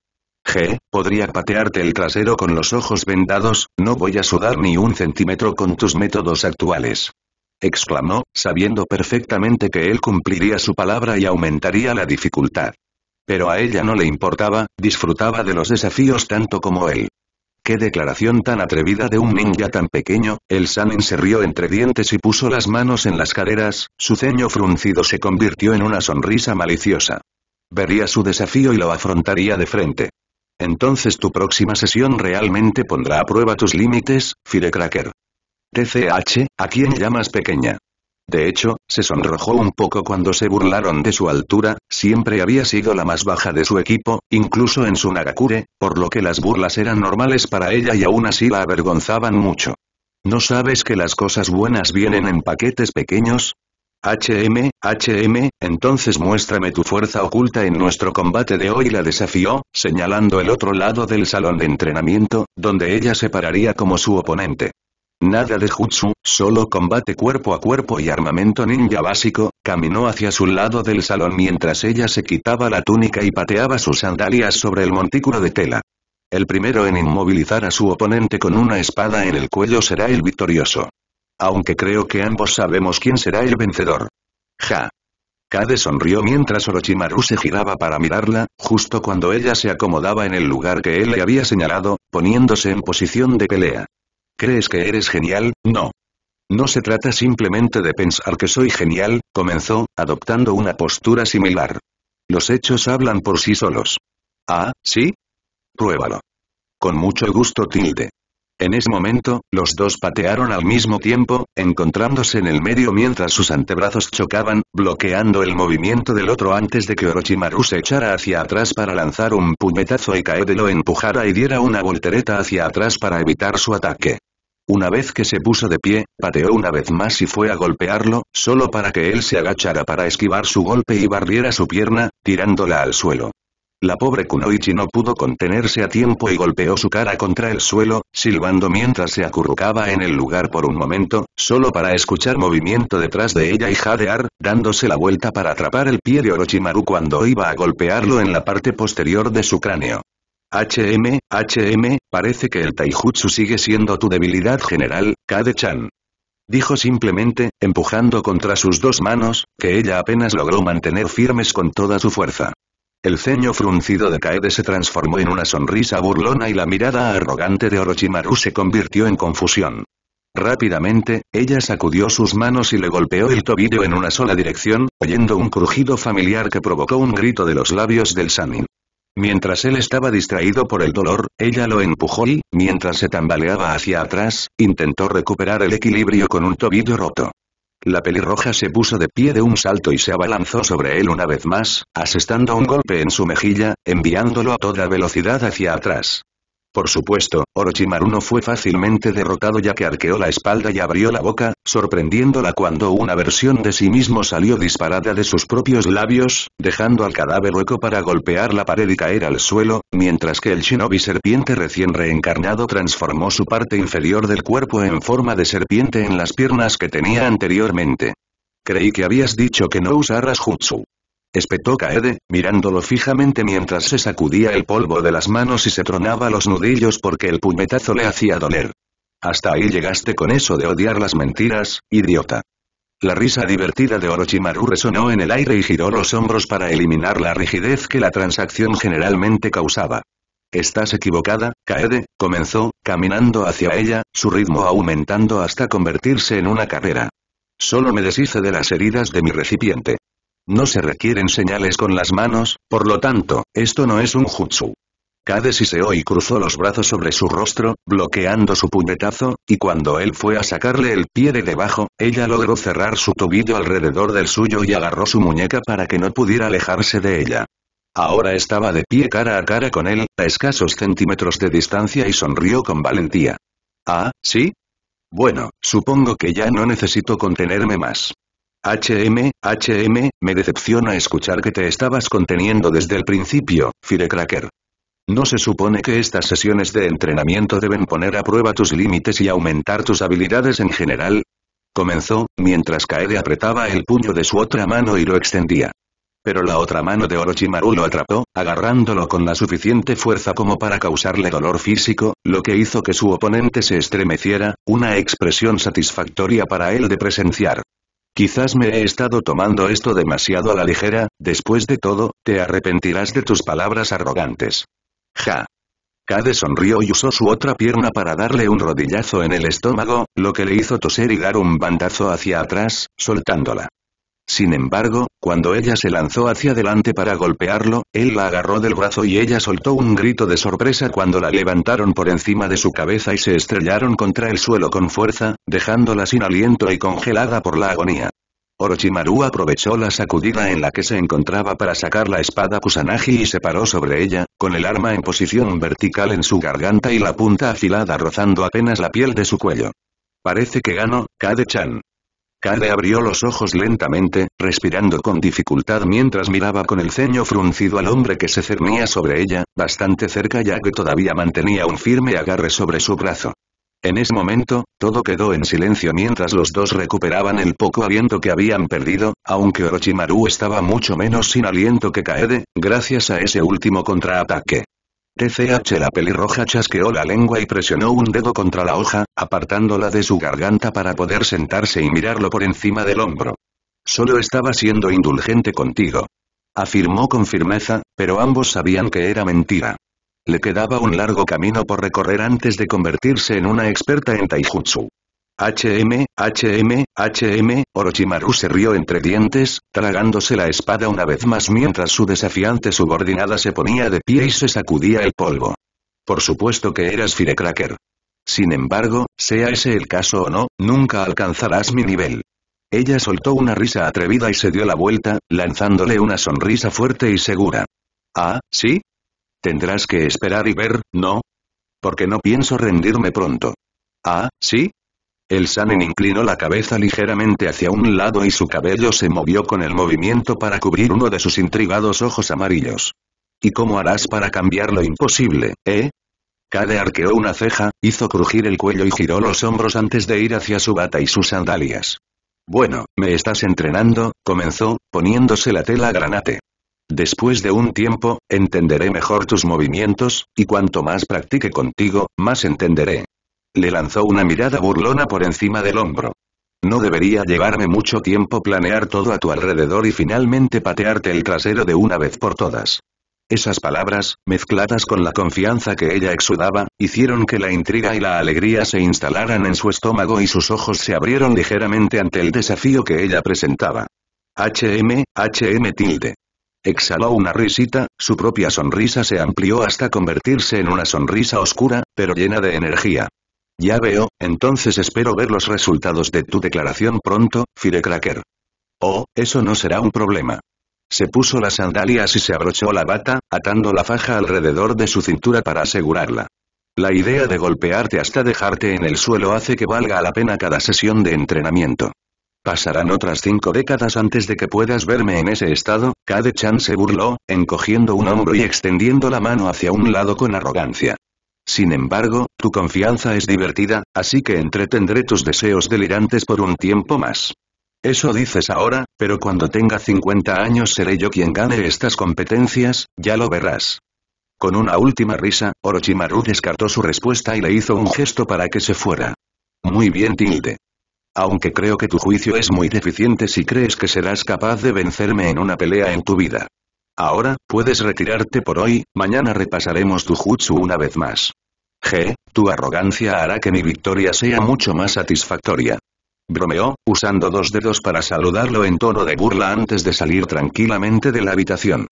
Podría patearte el trasero con los ojos vendados, no voy a sudar ni un centímetro con tus métodos actuales. Exclamó, sabiendo perfectamente que él cumpliría su palabra y aumentaría la dificultad. Pero a ella no le importaba, disfrutaba de los desafíos tanto como él. ¡Qué declaración tan atrevida de un ninja tan pequeño! El Sannin se rió entre dientes y puso las manos en las caderas, su ceño fruncido se convirtió en una sonrisa maliciosa. Vería su desafío y lo afrontaría de frente. Entonces tu próxima sesión realmente pondrá a prueba tus límites, Firecracker. TCH, ¿a quién llamas pequeña? De hecho, se sonrojó un poco cuando se burlaron de su altura, siempre había sido la más baja de su equipo, incluso en su Nagakure, por lo que las burlas eran normales para ella y aún así la avergonzaban mucho. ¿No sabes que las cosas buenas vienen en paquetes pequeños? Entonces muéstrame tu fuerza oculta en nuestro combate de hoy, la desafió, señalando el otro lado del salón de entrenamiento, donde ella se pararía como su oponente. Nada de jutsu, solo combate cuerpo a cuerpo y armamento ninja básico. Caminó hacia su lado del salón mientras ella se quitaba la túnica y pateaba sus sandalias sobre el montículo de tela. El primero en inmovilizar a su oponente con una espada en el cuello será el victorioso. Aunque creo que ambos sabemos quién será el vencedor. Ja. Kade sonrió mientras Orochimaru se giraba para mirarla, justo cuando ella se acomodaba en el lugar que él le había señalado, poniéndose en posición de pelea. ¿Crees que eres genial? No. No se trata simplemente de pensar que soy genial, comenzó, adoptando una postura similar. Los hechos hablan por sí solos. Ah, ¿sí? Pruébalo. Con mucho gusto tilde. En ese momento, los dos patearon al mismo tiempo, encontrándose en el medio mientras sus antebrazos chocaban, bloqueando el movimiento del otro antes de que Orochimaru se echara hacia atrás para lanzar un puñetazo y Kaede lo empujara y diera una voltereta hacia atrás para evitar su ataque. Una vez que se puso de pie, pateó una vez más y fue a golpearlo, solo para que él se agachara para esquivar su golpe y barriera su pierna, tirándola al suelo. La pobre Kunoichi no pudo contenerse a tiempo y golpeó su cara contra el suelo, silbando mientras se acurrucaba en el lugar por un momento, solo para escuchar movimiento detrás de ella y jadear, dándose la vuelta para atrapar el pie de Orochimaru cuando iba a golpearlo en la parte posterior de su cráneo. Parece que el taijutsu sigue siendo tu debilidad general, Kade-chan. Dijo simplemente, empujando contra sus dos manos, que ella apenas logró mantener firmes con toda su fuerza. El ceño fruncido de Kaede se transformó en una sonrisa burlona y la mirada arrogante de Orochimaru se convirtió en confusión. Rápidamente, ella sacudió sus manos y le golpeó el tobillo en una sola dirección, oyendo un crujido familiar que provocó un grito de los labios del Sannin. Mientras él estaba distraído por el dolor, ella lo empujó y, mientras se tambaleaba hacia atrás, intentó recuperar el equilibrio con un tobillo roto. La pelirroja se puso de pie de un salto y se abalanzó sobre él una vez más, asestando un golpe en su mejilla, enviándolo a toda velocidad hacia atrás. Por supuesto, Orochimaru no fue fácilmente derrotado ya que arqueó la espalda y abrió la boca, sorprendiéndola cuando una versión de sí mismo salió disparada de sus propios labios, dejando al cadáver hueco para golpear la pared y caer al suelo, mientras que el shinobi serpiente recién reencarnado transformó su parte inferior del cuerpo en forma de serpiente en las piernas que tenía anteriormente. Creí que habías dicho que no usaras jutsu. Espetó Kaede, mirándolo fijamente mientras se sacudía el polvo de las manos y se tronaba los nudillos porque el puñetazo le hacía doler. Hasta ahí llegaste con eso de odiar las mentiras, idiota. La risa divertida de Orochimaru resonó en el aire y giró los hombros para eliminar la rigidez que la transacción generalmente causaba. Estás equivocada, Kaede, comenzó, caminando hacia ella, su ritmo aumentando hasta convertirse en una carrera. Solo me deshice de las heridas de mi recipiente. No se requieren señales con las manos, por lo tanto, esto no es un jutsu. Kade siseó y cruzó los brazos sobre su rostro, bloqueando su puñetazo, y cuando él fue a sacarle el pie de debajo, ella logró cerrar su tobillo alrededor del suyo y agarró su muñeca para que no pudiera alejarse de ella. Ahora estaba de pie cara a cara con él, a escasos centímetros de distancia y sonrió con valentía. ¿Ah, sí? Bueno, supongo que ya no necesito contenerme más. Me decepciona escuchar que te estabas conteniendo desde el principio, Firecracker. ¿No se supone que estas sesiones de entrenamiento deben poner a prueba tus límites y aumentar tus habilidades en general? Comenzó, mientras Kaede apretaba el puño de su otra mano y lo extendía. Pero la otra mano de Orochimaru lo atrapó, agarrándolo con la suficiente fuerza como para causarle dolor físico, lo que hizo que su oponente se estremeciera, una expresión satisfactoria para él de presenciar. Quizás me he estado tomando esto demasiado a la ligera, después de todo, te arrepentirás de tus palabras arrogantes. Ja. Kade sonrió y usó su otra pierna para darle un rodillazo en el estómago, lo que le hizo toser y dar un bandazo hacia atrás, soltándola. Sin embargo, cuando ella se lanzó hacia adelante para golpearlo, él la agarró del brazo y ella soltó un grito de sorpresa cuando la levantaron por encima de su cabeza y se estrellaron contra el suelo con fuerza, dejándola sin aliento y congelada por la agonía. Orochimaru aprovechó la sacudida en la que se encontraba para sacar la espada Kusanagi y se paró sobre ella, con el arma en posición vertical en su garganta y la punta afilada rozando apenas la piel de su cuello. Parece que ganó, Kade-chan. Kade abrió los ojos lentamente, respirando con dificultad mientras miraba con el ceño fruncido al hombre que se cernía sobre ella, bastante cerca ya que todavía mantenía un firme agarre sobre su brazo. En ese momento, todo quedó en silencio mientras los dos recuperaban el poco aliento que habían perdido, aunque Orochimaru estaba mucho menos sin aliento que Kaede, gracias a ese último contraataque. TCH la pelirroja chasqueó la lengua y presionó un dedo contra la hoja, apartándola de su garganta para poder sentarse y mirarlo por encima del hombro. Solo estaba siendo indulgente contigo. Afirmó con firmeza, pero ambos sabían que era mentira. Le quedaba un largo camino por recorrer antes de convertirse en una experta en taijutsu. Orochimaru se rió entre dientes, tragándose la espada una vez más mientras su desafiante subordinada se ponía de pie y se sacudía el polvo. Por supuesto que eras Firecracker. Sin embargo, sea ese el caso o no, nunca alcanzarás mi nivel. Ella soltó una risa atrevida y se dio la vuelta, lanzándole una sonrisa fuerte y segura. ¿Ah, sí? Tendrás que esperar y ver, ¿no? Porque no pienso rendirme pronto. ¿Ah, sí? El Sannin inclinó la cabeza ligeramente hacia un lado y su cabello se movió con el movimiento para cubrir uno de sus intrigados ojos amarillos. ¿Y cómo harás para cambiar lo imposible, eh? Kade arqueó una ceja, hizo crujir el cuello y giró los hombros antes de ir hacia su bata y sus sandalias. Bueno, me estás entrenando, comenzó, poniéndose la tela granate. Después de un tiempo, entenderé mejor tus movimientos, y cuanto más practique contigo, más entenderé. Le lanzó una mirada burlona por encima del hombro. No debería llevarme mucho tiempo planear todo a tu alrededor y finalmente patearte el trasero de una vez por todas. Esas palabras, mezcladas con la confianza que ella exudaba, hicieron que la intriga y la alegría se instalaran en su estómago y sus ojos se abrieron ligeramente ante el desafío que ella presentaba. tilde. Exhaló una risita, su propia sonrisa se amplió hasta convertirse en una sonrisa oscura, pero llena de energía. Ya veo, entonces espero ver los resultados de tu declaración pronto, Firecracker. Oh, eso no será un problema. Se puso las sandalias y se abrochó la bata, atando la faja alrededor de su cintura para asegurarla. La idea de golpearte hasta dejarte en el suelo hace que valga la pena cada sesión de entrenamiento. Pasarán otras 5 décadas antes de que puedas verme en ese estado, Kade-chan se burló, encogiendo un hombro y extendiendo la mano hacia un lado con arrogancia. Sin embargo, tu confianza es divertida, así que entretendré tus deseos delirantes por un tiempo más. Eso dices ahora, pero cuando tenga 50 años seré yo quien gane estas competencias, ya lo verás. Con una última risa, Orochimaru descartó su respuesta y le hizo un gesto para que se fuera. Muy bien, tilde. Aunque creo que tu juicio es muy deficiente si crees que serás capaz de vencerme en una pelea en tu vida. Ahora, puedes retirarte por hoy, mañana repasaremos tu jutsu una vez más. Tu arrogancia hará que mi victoria sea mucho más satisfactoria. Bromeó, usando 2 dedos para saludarlo en tono de burla antes de salir tranquilamente de la habitación.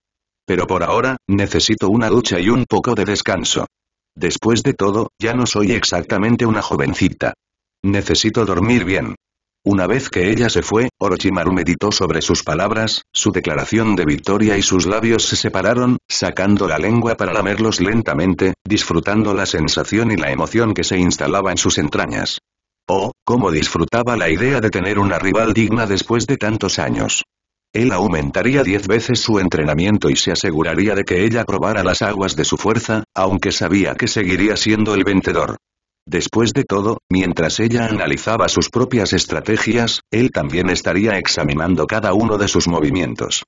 Pero por ahora, necesito una ducha y un poco de descanso. Después de todo, ya no soy exactamente una jovencita. Necesito dormir bien. Una vez que ella se fue, Orochimaru meditó sobre sus palabras, su declaración de victoria y sus labios se separaron, sacando la lengua para lamerlos lentamente, disfrutando la sensación y la emoción que se instalaba en sus entrañas. Oh, cómo disfrutaba la idea de tener una rival digna después de tantos años. Él aumentaría 10 veces su entrenamiento y se aseguraría de que ella probara las aguas de su fuerza, aunque sabía que seguiría siendo el vencedor. Después de todo, mientras ella analizaba sus propias estrategias, él también estaría examinando cada uno de sus movimientos.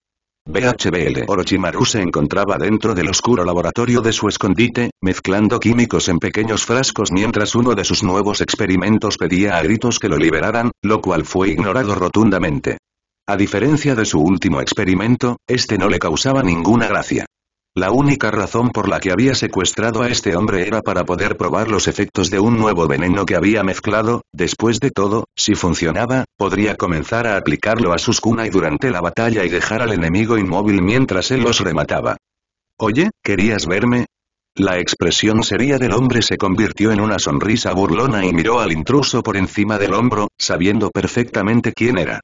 BHBL Orochimaru se encontraba dentro del oscuro laboratorio de su escondite, mezclando químicos en pequeños frascos mientras uno de sus nuevos experimentos pedía a gritos que lo liberaran, lo cual fue ignorado rotundamente. A diferencia de su último experimento, este no le causaba ninguna gracia. La única razón por la que había secuestrado a este hombre era para poder probar los efectos de un nuevo veneno que había mezclado. Después de todo, si funcionaba, podría comenzar a aplicarlo a sus kunai durante la batalla y dejar al enemigo inmóvil mientras él los remataba. Oye, ¿querías verme? La expresión seria del hombre se convirtió en una sonrisa burlona y miró al intruso por encima del hombro, sabiendo perfectamente quién era.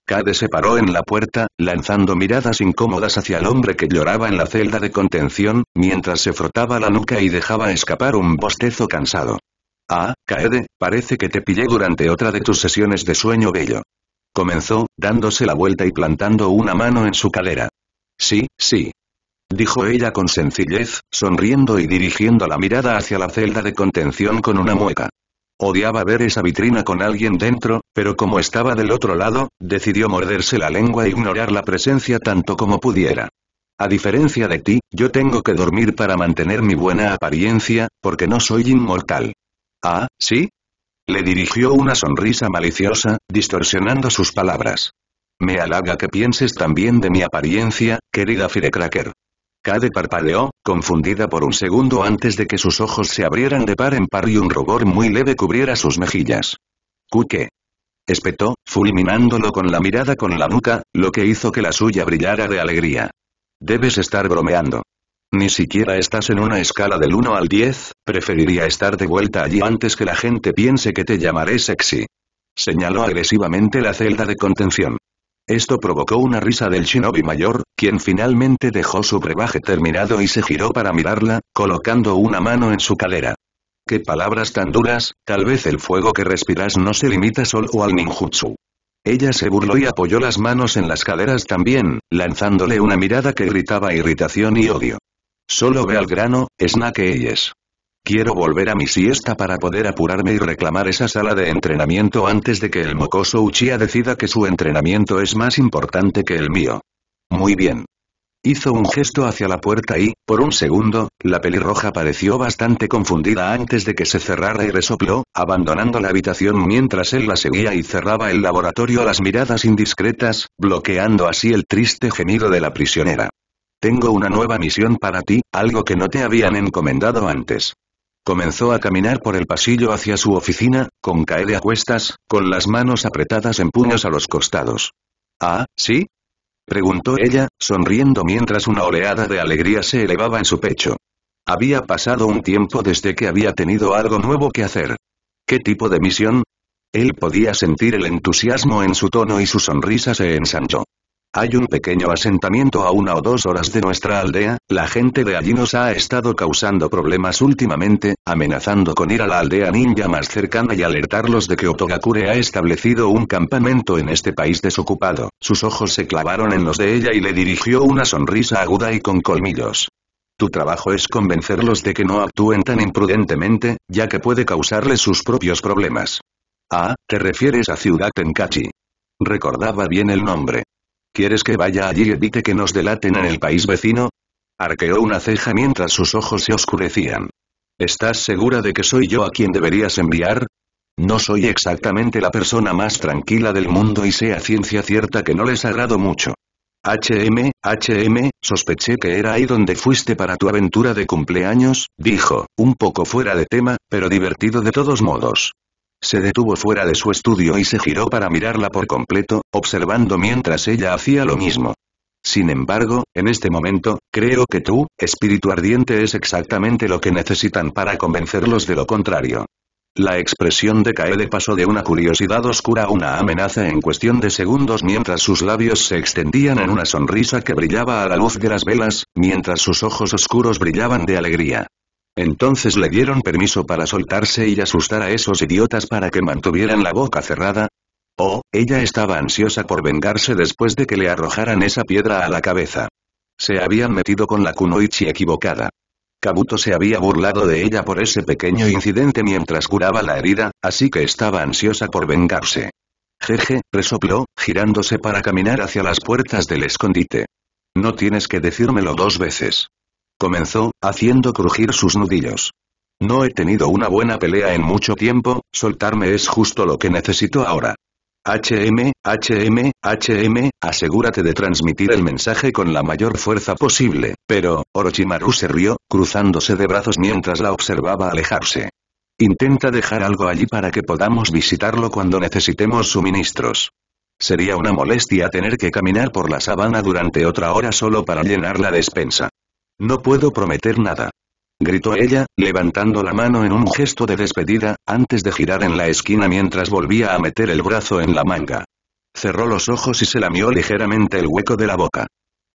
Kade se paró en la puerta, lanzando miradas incómodas hacia el hombre que lloraba en la celda de contención, mientras se frotaba la nuca y dejaba escapar un bostezo cansado. Ah, Kaede, parece que te pillé durante otra de tus sesiones de sueño bello. Comenzó, dándose la vuelta y plantando una mano en su cadera. Sí, sí. Dijo ella con sencillez, sonriendo y dirigiendo la mirada hacia la celda de contención con una mueca. Odiaba ver esa vitrina con alguien dentro, pero como estaba del otro lado, decidió morderse la lengua e ignorar la presencia tanto como pudiera. A diferencia de ti, yo tengo que dormir para mantener mi buena apariencia, porque no soy inmortal. ¿Ah, sí? Le dirigió una sonrisa maliciosa, distorsionando sus palabras. Me halaga que pienses tan bien de mi apariencia, querida Firecracker. Cade parpadeó, confundida por un segundo antes de que sus ojos se abrieran de par en par y un rubor muy leve cubriera sus mejillas. ¿Qué? Espetó, fulminándolo con la mirada con la nuca, lo que hizo que la suya brillara de alegría. Debes estar bromeando. Ni siquiera estás en una escala del 1 al 10, preferiría estar de vuelta allí antes que la gente piense que te llamaré sexy. Señaló agresivamente la celda de contención. Esto provocó una risa del shinobi mayor, quien finalmente dejó su brebaje terminado y se giró para mirarla, colocando una mano en su cadera. ¡Qué palabras tan duras! Tal vez el fuego que respiras no se limita solo al ninjutsu. Ella se burló y apoyó las manos en las caderas también, lanzándole una mirada que gritaba irritación y odio. Solo ve al grano, Snake Eyes. Quiero volver a mi siesta para poder apurarme y reclamar esa sala de entrenamiento antes de que el mocoso Uchiha decida que su entrenamiento es más importante que el mío. Muy bien. Hizo un gesto hacia la puerta y, por un segundo, la pelirroja pareció bastante confundida antes de que se cerrara y resopló, abandonando la habitación mientras él la seguía y cerraba el laboratorio a las miradas indiscretas, bloqueando así el triste gemido de la prisionera. Tengo una nueva misión para ti, algo que no te habían encomendado antes. Comenzó a caminar por el pasillo hacia su oficina, con Kaede a cuestas, con las manos apretadas en puños a los costados. ¿Ah, sí? Preguntó ella, sonriendo mientras una oleada de alegría se elevaba en su pecho. Había pasado un tiempo desde que había tenido algo nuevo que hacer. ¿Qué tipo de misión? Él podía sentir el entusiasmo en su tono y su sonrisa se ensanchó. Hay un pequeño asentamiento a 1 o 2 horas de nuestra aldea, la gente de allí nos ha estado causando problemas últimamente, amenazando con ir a la aldea ninja más cercana y alertarlos de que Otogakure ha establecido un campamento en este país desocupado. Sus ojos se clavaron en los de ella y le dirigió una sonrisa aguda y con colmillos. Tu trabajo es convencerlos de que no actúen tan imprudentemente, ya que puede causarles sus propios problemas. Ah, te refieres a Ciudad Tenkachi. Recordaba bien el nombre. ¿Quieres que vaya allí y evite que nos delaten en el país vecino? Arqueó una ceja mientras sus ojos se oscurecían. ¿Estás segura de que soy yo a quien deberías enviar? No soy exactamente la persona más tranquila del mundo y sé a ciencia cierta que no les agrado mucho. Sospeché que era ahí donde fuiste para tu aventura de cumpleaños, dijo, un poco fuera de tema, pero divertido de todos modos. Se detuvo fuera de su estudio y se giró para mirarla por completo, observando mientras ella hacía lo mismo. Sin embargo, en este momento, creo que tú, espíritu ardiente, es exactamente lo que necesitan para convencerlos de lo contrario. La expresión de Kaede pasó de una curiosidad oscura a una amenaza en cuestión de segundos mientras sus labios se extendían en una sonrisa que brillaba a la luz de las velas, mientras sus ojos oscuros brillaban de alegría. Entonces le dieron permiso para soltarse y asustar a esos idiotas para que mantuvieran la boca cerrada. Oh, ella estaba ansiosa por vengarse después de que le arrojaran esa piedra a la cabeza. Se habían metido con la kunoichi equivocada. Kabuto se había burlado de ella por ese pequeño incidente mientras curaba la herida, así que estaba ansiosa por vengarse. Jeje, resopló, girándose para caminar hacia las puertas del escondite. No tienes que decírmelo 2 veces. Comenzó, haciendo crujir sus nudillos. No he tenido una buena pelea en mucho tiempo, soltarme es justo lo que necesito ahora. Asegúrate de transmitir el mensaje con la mayor fuerza posible, pero, Orochimaru se rió, cruzándose de brazos mientras la observaba alejarse. Intenta dejar algo allí para que podamos visitarlo cuando necesitemos suministros. Sería una molestia tener que caminar por la sabana durante otra hora solo para llenar la despensa. No puedo prometer nada. Gritó ella, levantando la mano en un gesto de despedida, antes de girar en la esquina mientras volvía a meter el brazo en la manga. Cerró los ojos y se lamió ligeramente el hueco de la boca.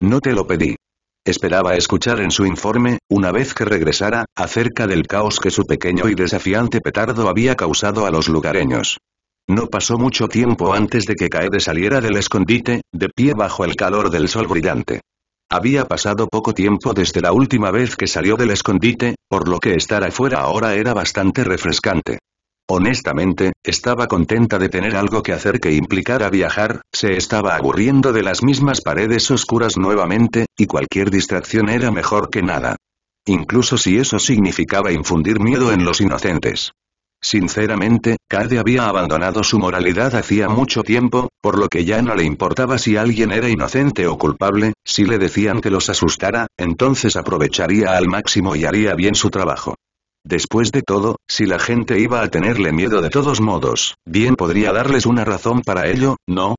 No te lo pedí. Esperaba escuchar en su informe, una vez que regresara, acerca del caos que su pequeño y desafiante petardo había causado a los lugareños. No pasó mucho tiempo antes de que Kaede saliera del escondite, de pie bajo el calor del sol brillante. Había pasado poco tiempo desde la última vez que salió del escondite, por lo que estar afuera ahora era bastante refrescante. Honestamente, estaba contenta de tener algo que hacer que implicara viajar, se estaba aburriendo de las mismas paredes oscuras nuevamente, y cualquier distracción era mejor que nada. Incluso si eso significaba infundir miedo en los inocentes. Sinceramente, Cade había abandonado su moralidad hacía mucho tiempo, por lo que ya no le importaba si alguien era inocente o culpable, si le decían que los asustara, entonces aprovecharía al máximo y haría bien su trabajo. Después de todo, si la gente iba a tenerle miedo de todos modos, bien podría darles una razón para ello, ¿no?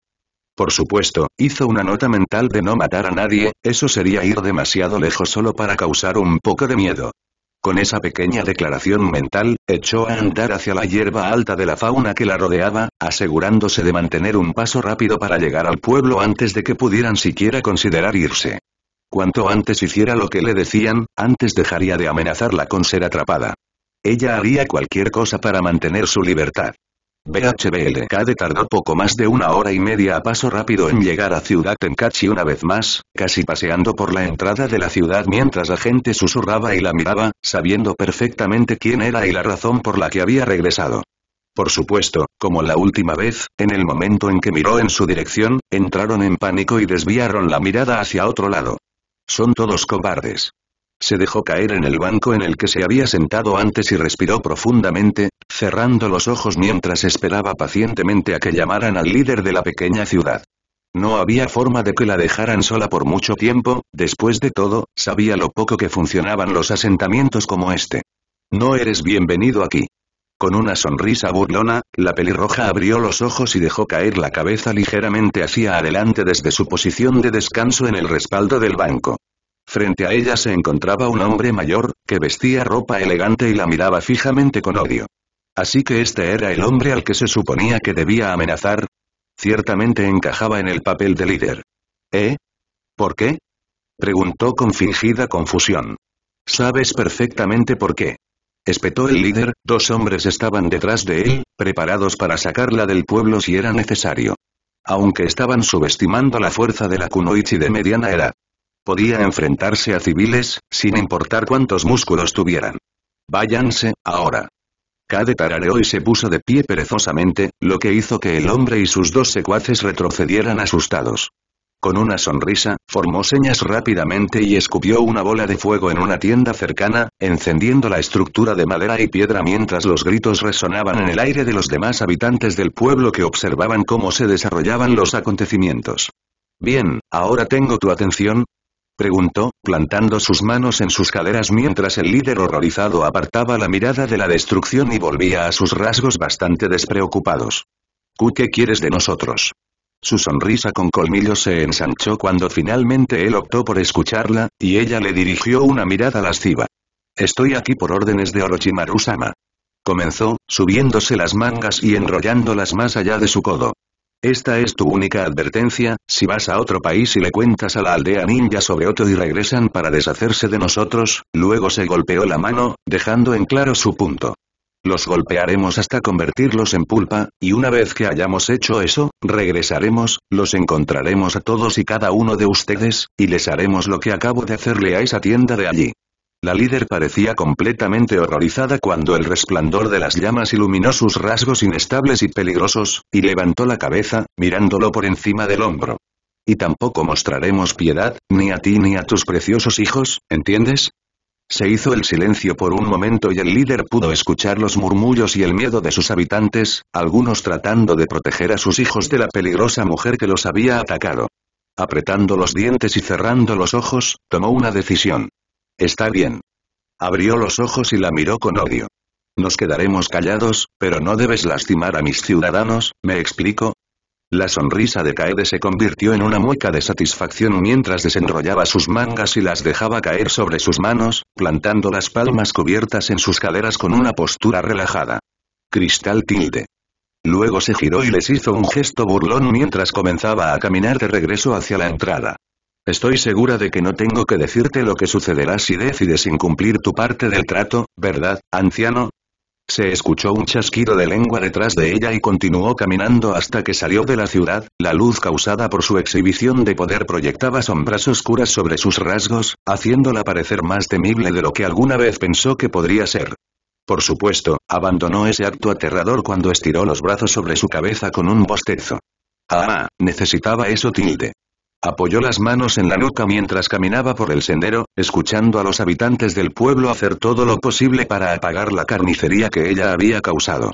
Por supuesto, hizo una nota mental de no matar a nadie, eso sería ir demasiado lejos solo para causar un poco de miedo. Con esa pequeña declaración mental, echó a andar hacia la hierba alta de la fauna que la rodeaba, asegurándose de mantener un paso rápido para llegar al pueblo antes de que pudieran siquiera considerar irse. Cuanto antes hiciera lo que le decían, antes dejaría de amenazarla con ser atrapada. Ella haría cualquier cosa para mantener su libertad. BHBL. Cade tardó poco más de 1 hora y media a paso rápido en llegar a Ciudad Tenkachi una vez más, casi paseando por la entrada de la ciudad mientras la gente susurraba y la miraba, sabiendo perfectamente quién era y la razón por la que había regresado. Por supuesto, como la última vez, en el momento en que miró en su dirección, entraron en pánico y desviaron la mirada hacia otro lado. Son todos cobardes. Se dejó caer en el banco en el que se había sentado antes y respiró profundamente, cerrando los ojos mientras esperaba pacientemente a que llamaran al líder de la pequeña ciudad. No había forma de que la dejaran sola por mucho tiempo, después de todo, sabía lo poco que funcionaban los asentamientos como este. No eres bienvenido aquí. Con una sonrisa burlona, la pelirroja abrió los ojos y dejó caer la cabeza ligeramente hacia adelante desde su posición de descanso en el respaldo del banco. Frente a ella se encontraba un hombre mayor, que vestía ropa elegante y la miraba fijamente con odio. Así que este era el hombre al que se suponía que debía amenazar. Ciertamente encajaba en el papel de líder. ¿Eh? ¿Por qué? Preguntó con fingida confusión. Sabes perfectamente por qué. Espetó el líder, 2 hombres estaban detrás de él, preparados para sacarla del pueblo si era necesario. Aunque estaban subestimando la fuerza de la kunoichi de mediana edad. Podía enfrentarse a civiles, sin importar cuántos músculos tuvieran. Váyanse, ahora. Cade tarareó y se puso de pie perezosamente, lo que hizo que el hombre y sus 2 secuaces retrocedieran asustados. Con una sonrisa, formó señas rápidamente y escupió una bola de fuego en una tienda cercana, encendiendo la estructura de madera y piedra mientras los gritos resonaban en el aire de los demás habitantes del pueblo que observaban cómo se desarrollaban los acontecimientos. Bien, ahora tengo tu atención. Preguntó, plantando sus manos en sus caderas mientras el líder horrorizado apartaba la mirada de la destrucción y volvía a sus rasgos bastante despreocupados. ¿Qué quieres de nosotros? Su sonrisa con colmillos se ensanchó cuando finalmente él optó por escucharla, y ella le dirigió una mirada lasciva. Estoy aquí por órdenes de Orochimaru-sama. Comenzó, subiéndose las mangas y enrollándolas más allá de su codo. Esta es tu única advertencia, si vas a otro país y le cuentas a la aldea ninja sobre Oto y regresan para deshacerse de nosotros, luego se golpeó la mano, dejando en claro su punto. Los golpearemos hasta convertirlos en pulpa, y una vez que hayamos hecho eso, regresaremos, los encontraremos a todos y cada uno de ustedes, y les haremos lo que acabo de hacerle a esa tienda de allí. La líder parecía completamente horrorizada cuando el resplandor de las llamas iluminó sus rasgos inestables y peligrosos, y levantó la cabeza, mirándolo por encima del hombro. Y tampoco mostraremos piedad, ni a ti ni a tus preciosos hijos, ¿entiendes? Se hizo el silencio por un momento y el líder pudo escuchar los murmullos y el miedo de sus habitantes, algunos tratando de proteger a sus hijos de la peligrosa mujer que los había atacado. Apretando los dientes y cerrando los ojos, tomó una decisión. Está bien. Abrió los ojos y la miró con odio. Nos quedaremos callados, pero no debes lastimar a mis ciudadanos, ¿me explico? La sonrisa de Kaede se convirtió en una mueca de satisfacción mientras desenrollaba sus mangas y las dejaba caer sobre sus manos, plantando las palmas cubiertas en sus caderas con una postura relajada. Cristal tilde. Luego se giró y les hizo un gesto burlón mientras comenzaba a caminar de regreso hacia la entrada. Estoy segura de que no tengo que decirte lo que sucederá si decides incumplir tu parte del trato, ¿verdad, anciano? Se escuchó un chasquido de lengua detrás de ella y continuó caminando hasta que salió de la ciudad. La luz causada por su exhibición de poder proyectaba sombras oscuras sobre sus rasgos, haciéndola parecer más temible de lo que alguna vez pensó que podría ser. Por supuesto, abandonó ese acto aterrador cuando estiró los brazos sobre su cabeza con un bostezo. Necesitaba eso tilde. Apoyó las manos en la nuca mientras caminaba por el sendero, escuchando a los habitantes del pueblo hacer todo lo posible para apagar la carnicería que ella había causado.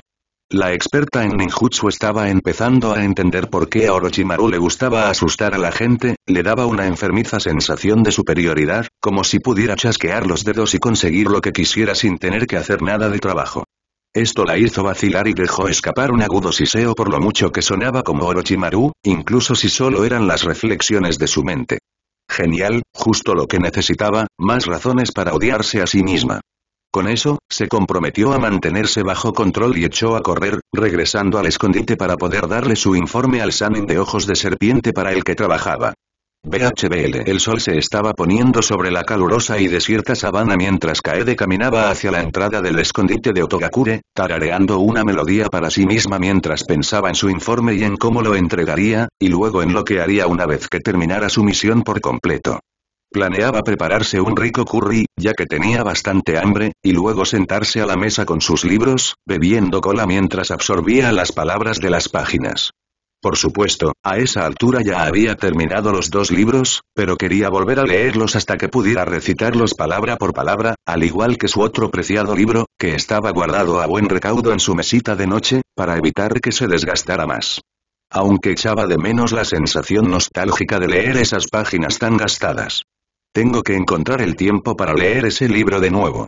La experta en ninjutsu estaba empezando a entender por qué a Orochimaru le gustaba asustar a la gente, le daba una enfermiza sensación de superioridad, como si pudiera chasquear los dedos y conseguir lo que quisiera sin tener que hacer nada de trabajo. Esto la hizo vacilar y dejó escapar un agudo siseo por lo mucho que sonaba como Orochimaru, incluso si solo eran las reflexiones de su mente. Genial, justo lo que necesitaba, más razones para odiarse a sí misma. Con eso, se comprometió a mantenerse bajo control y echó a correr, regresando al escondite para poder darle su informe al Sannin de ojos de serpiente para el que trabajaba. BHBL. El sol se estaba poniendo sobre la calurosa y desierta sabana mientras Kaede caminaba hacia la entrada del escondite de Otogakure, tarareando una melodía para sí misma mientras pensaba en su informe y en cómo lo entregaría, y luego en lo que haría una vez que terminara su misión por completo. Planeaba prepararse un rico curry, ya que tenía bastante hambre, y luego sentarse a la mesa con sus libros, bebiendo cola mientras absorbía las palabras de las páginas. Por supuesto, a esa altura ya había terminado los 2 libros, pero quería volver a leerlos hasta que pudiera recitarlos palabra por palabra, al igual que su otro preciado libro, que estaba guardado a buen recaudo en su mesita de noche, para evitar que se desgastara más. Aunque echaba de menos la sensación nostálgica de leer esas páginas tan gastadas. Tengo que encontrar el tiempo para leer ese libro de nuevo.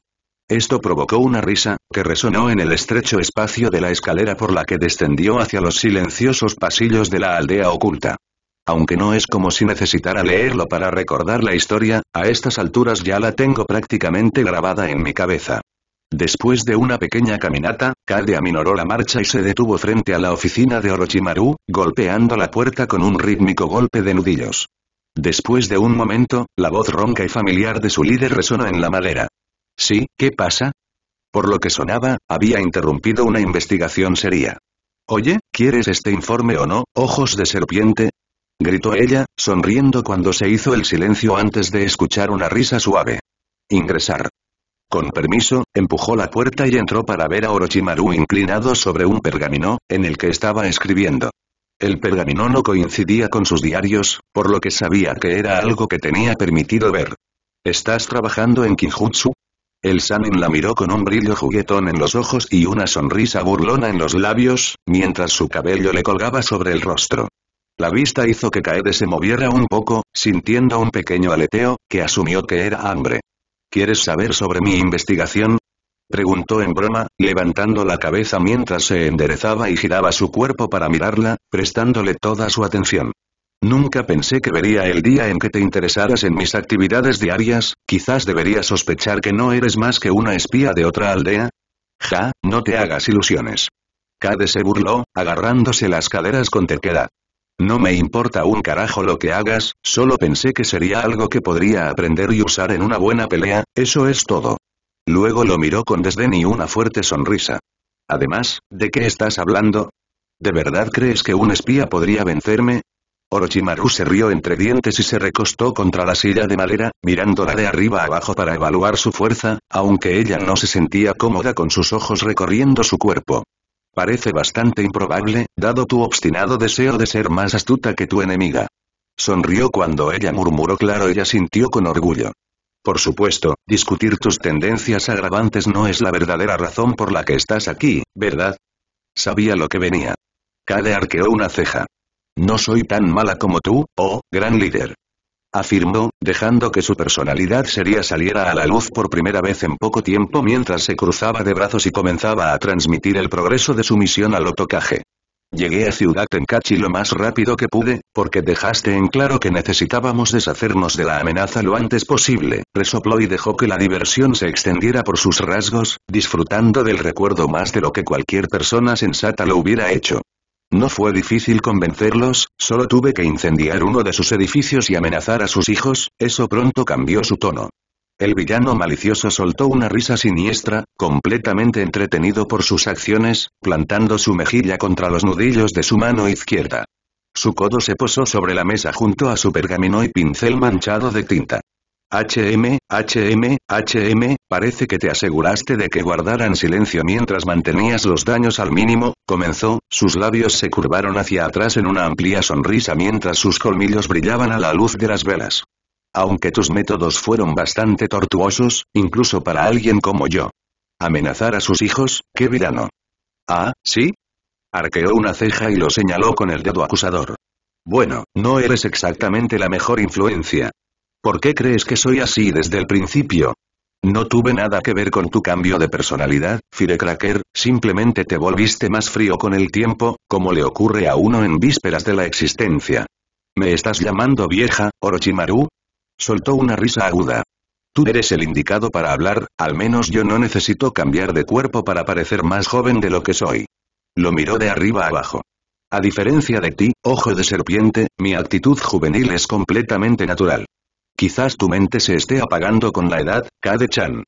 Esto provocó una risa, que resonó en el estrecho espacio de la escalera por la que descendió hacia los silenciosos pasillos de la aldea oculta. Aunque no es como si necesitara leerlo para recordar la historia, a estas alturas ya la tengo prácticamente grabada en mi cabeza. Después de una pequeña caminata, Kaede aminoró la marcha y se detuvo frente a la oficina de Orochimaru, golpeando la puerta con un rítmico golpe de nudillos. Después de un momento, la voz ronca y familiar de su líder resonó en la madera. ¿Sí? ¿Qué pasa? Por lo que sonaba, había interrumpido una investigación seria. Oye, ¿quieres este informe o no, ojos de serpiente? Gritó ella, sonriendo cuando se hizo el silencio antes de escuchar una risa suave. Ingresar. Con permiso, empujó la puerta y entró para ver a Orochimaru inclinado sobre un pergamino, en el que estaba escribiendo. El pergamino no coincidía con sus diarios, por lo que sabía que era algo que tenía permitido ver. ¿Estás trabajando en Kinjutsu? El Sannin la miró con un brillo juguetón en los ojos y una sonrisa burlona en los labios, mientras su cabello le colgaba sobre el rostro. La vista hizo que Kaede se moviera un poco, sintiendo un pequeño aleteo, que asumió que era hambre. ¿Quieres saber sobre mi investigación? Preguntó en broma, levantando la cabeza mientras se enderezaba y giraba su cuerpo para mirarla, prestándole toda su atención. Nunca pensé que vería el día en que te interesaras en mis actividades diarias, quizás debería sospechar que no eres más que una espía de otra aldea. Ja, no te hagas ilusiones. Kaede se burló, agarrándose las caderas con terquedad. No me importa un carajo lo que hagas, solo pensé que sería algo que podría aprender y usar en una buena pelea, eso es todo. Luego lo miró con desdén y una fuerte sonrisa. Además, ¿de qué estás hablando? ¿De verdad crees que un espía podría vencerme? Orochimaru se rió entre dientes y se recostó contra la silla de madera, mirándola de arriba abajo para evaluar su fuerza, aunque ella no se sentía cómoda con sus ojos recorriendo su cuerpo. Parece bastante improbable, dado tu obstinado deseo de ser más astuta que tu enemiga. Sonrió cuando ella murmuró claro. Ella sintió con orgullo. Por supuesto, discutir tus tendencias agravantes no es la verdadera razón por la que estás aquí, ¿verdad? Sabía lo que venía. Kaede arqueó una ceja. No soy tan mala como tú, oh, gran líder. Afirmó, dejando que su personalidad seria saliera a la luz por primera vez en poco tiempo mientras se cruzaba de brazos y comenzaba a transmitir el progreso de su misión al Otokage. Llegué a Ciudad Tenkachi lo más rápido que pude, porque dejaste en claro que necesitábamos deshacernos de la amenaza lo antes posible, resopló y dejó que la diversión se extendiera por sus rasgos, disfrutando del recuerdo más de lo que cualquier persona sensata lo hubiera hecho. No fue difícil convencerlos, solo tuve que incendiar uno de sus edificios y amenazar a sus hijos, eso pronto cambió su tono. El villano malicioso soltó una risa siniestra, completamente entretenido por sus acciones, plantando su mejilla contra los nudillos de su mano izquierda. Su codo se posó sobre la mesa junto a su pergamino y pincel manchado de tinta. Parece que te aseguraste de que guardaran silencio mientras mantenías los daños al mínimo, comenzó, sus labios se curvaron hacia atrás en una amplia sonrisa mientras sus colmillos brillaban a la luz de las velas. Aunque tus métodos fueron bastante tortuosos, incluso para alguien como yo. ¿Amenazar a sus hijos? ¡Qué villano! ¿Ah, sí? Arqueó una ceja y lo señaló con el dedo acusador. Bueno, no eres exactamente la mejor influencia. ¿Por qué crees que soy así desde el principio? No tuve nada que ver con tu cambio de personalidad, Firecracker, simplemente te volviste más frío con el tiempo, como le ocurre a uno en vísperas de la existencia. ¿Me estás llamando vieja, Orochimaru? Soltó una risa aguda. Tú eres el indicado para hablar, al menos yo no necesito cambiar de cuerpo para parecer más joven de lo que soy. Lo miró de arriba abajo. A diferencia de ti, ojo de serpiente, mi actitud juvenil es completamente natural. Quizás tu mente se esté apagando con la edad, Kade-chan.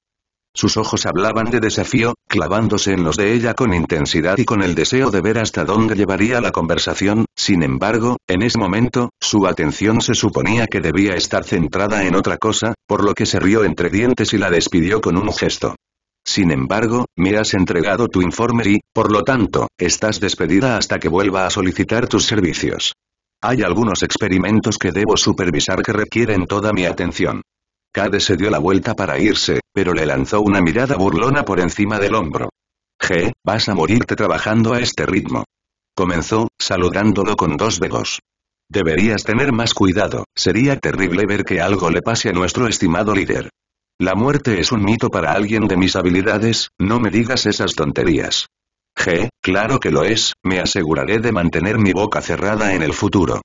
Sus ojos hablaban de desafío, clavándose en los de ella con intensidad y con el deseo de ver hasta dónde llevaría la conversación, sin embargo, en ese momento, su atención se suponía que debía estar centrada en otra cosa, por lo que se rió entre dientes y la despidió con un gesto. Sin embargo, me has entregado tu informe y, por lo tanto, estás despedida hasta que vuelva a solicitar tus servicios. Hay algunos experimentos que debo supervisar que requieren toda mi atención. Kade se dio la vuelta para irse, pero le lanzó una mirada burlona por encima del hombro. Vas a morirte trabajando a este ritmo. Comenzó, saludándolo con dos dedos. Deberías tener más cuidado, sería terrible ver que algo le pase a nuestro estimado líder. La muerte es un mito para alguien de mis habilidades, no me digas esas tonterías. Claro que lo es, me aseguraré de mantener mi boca cerrada en el futuro.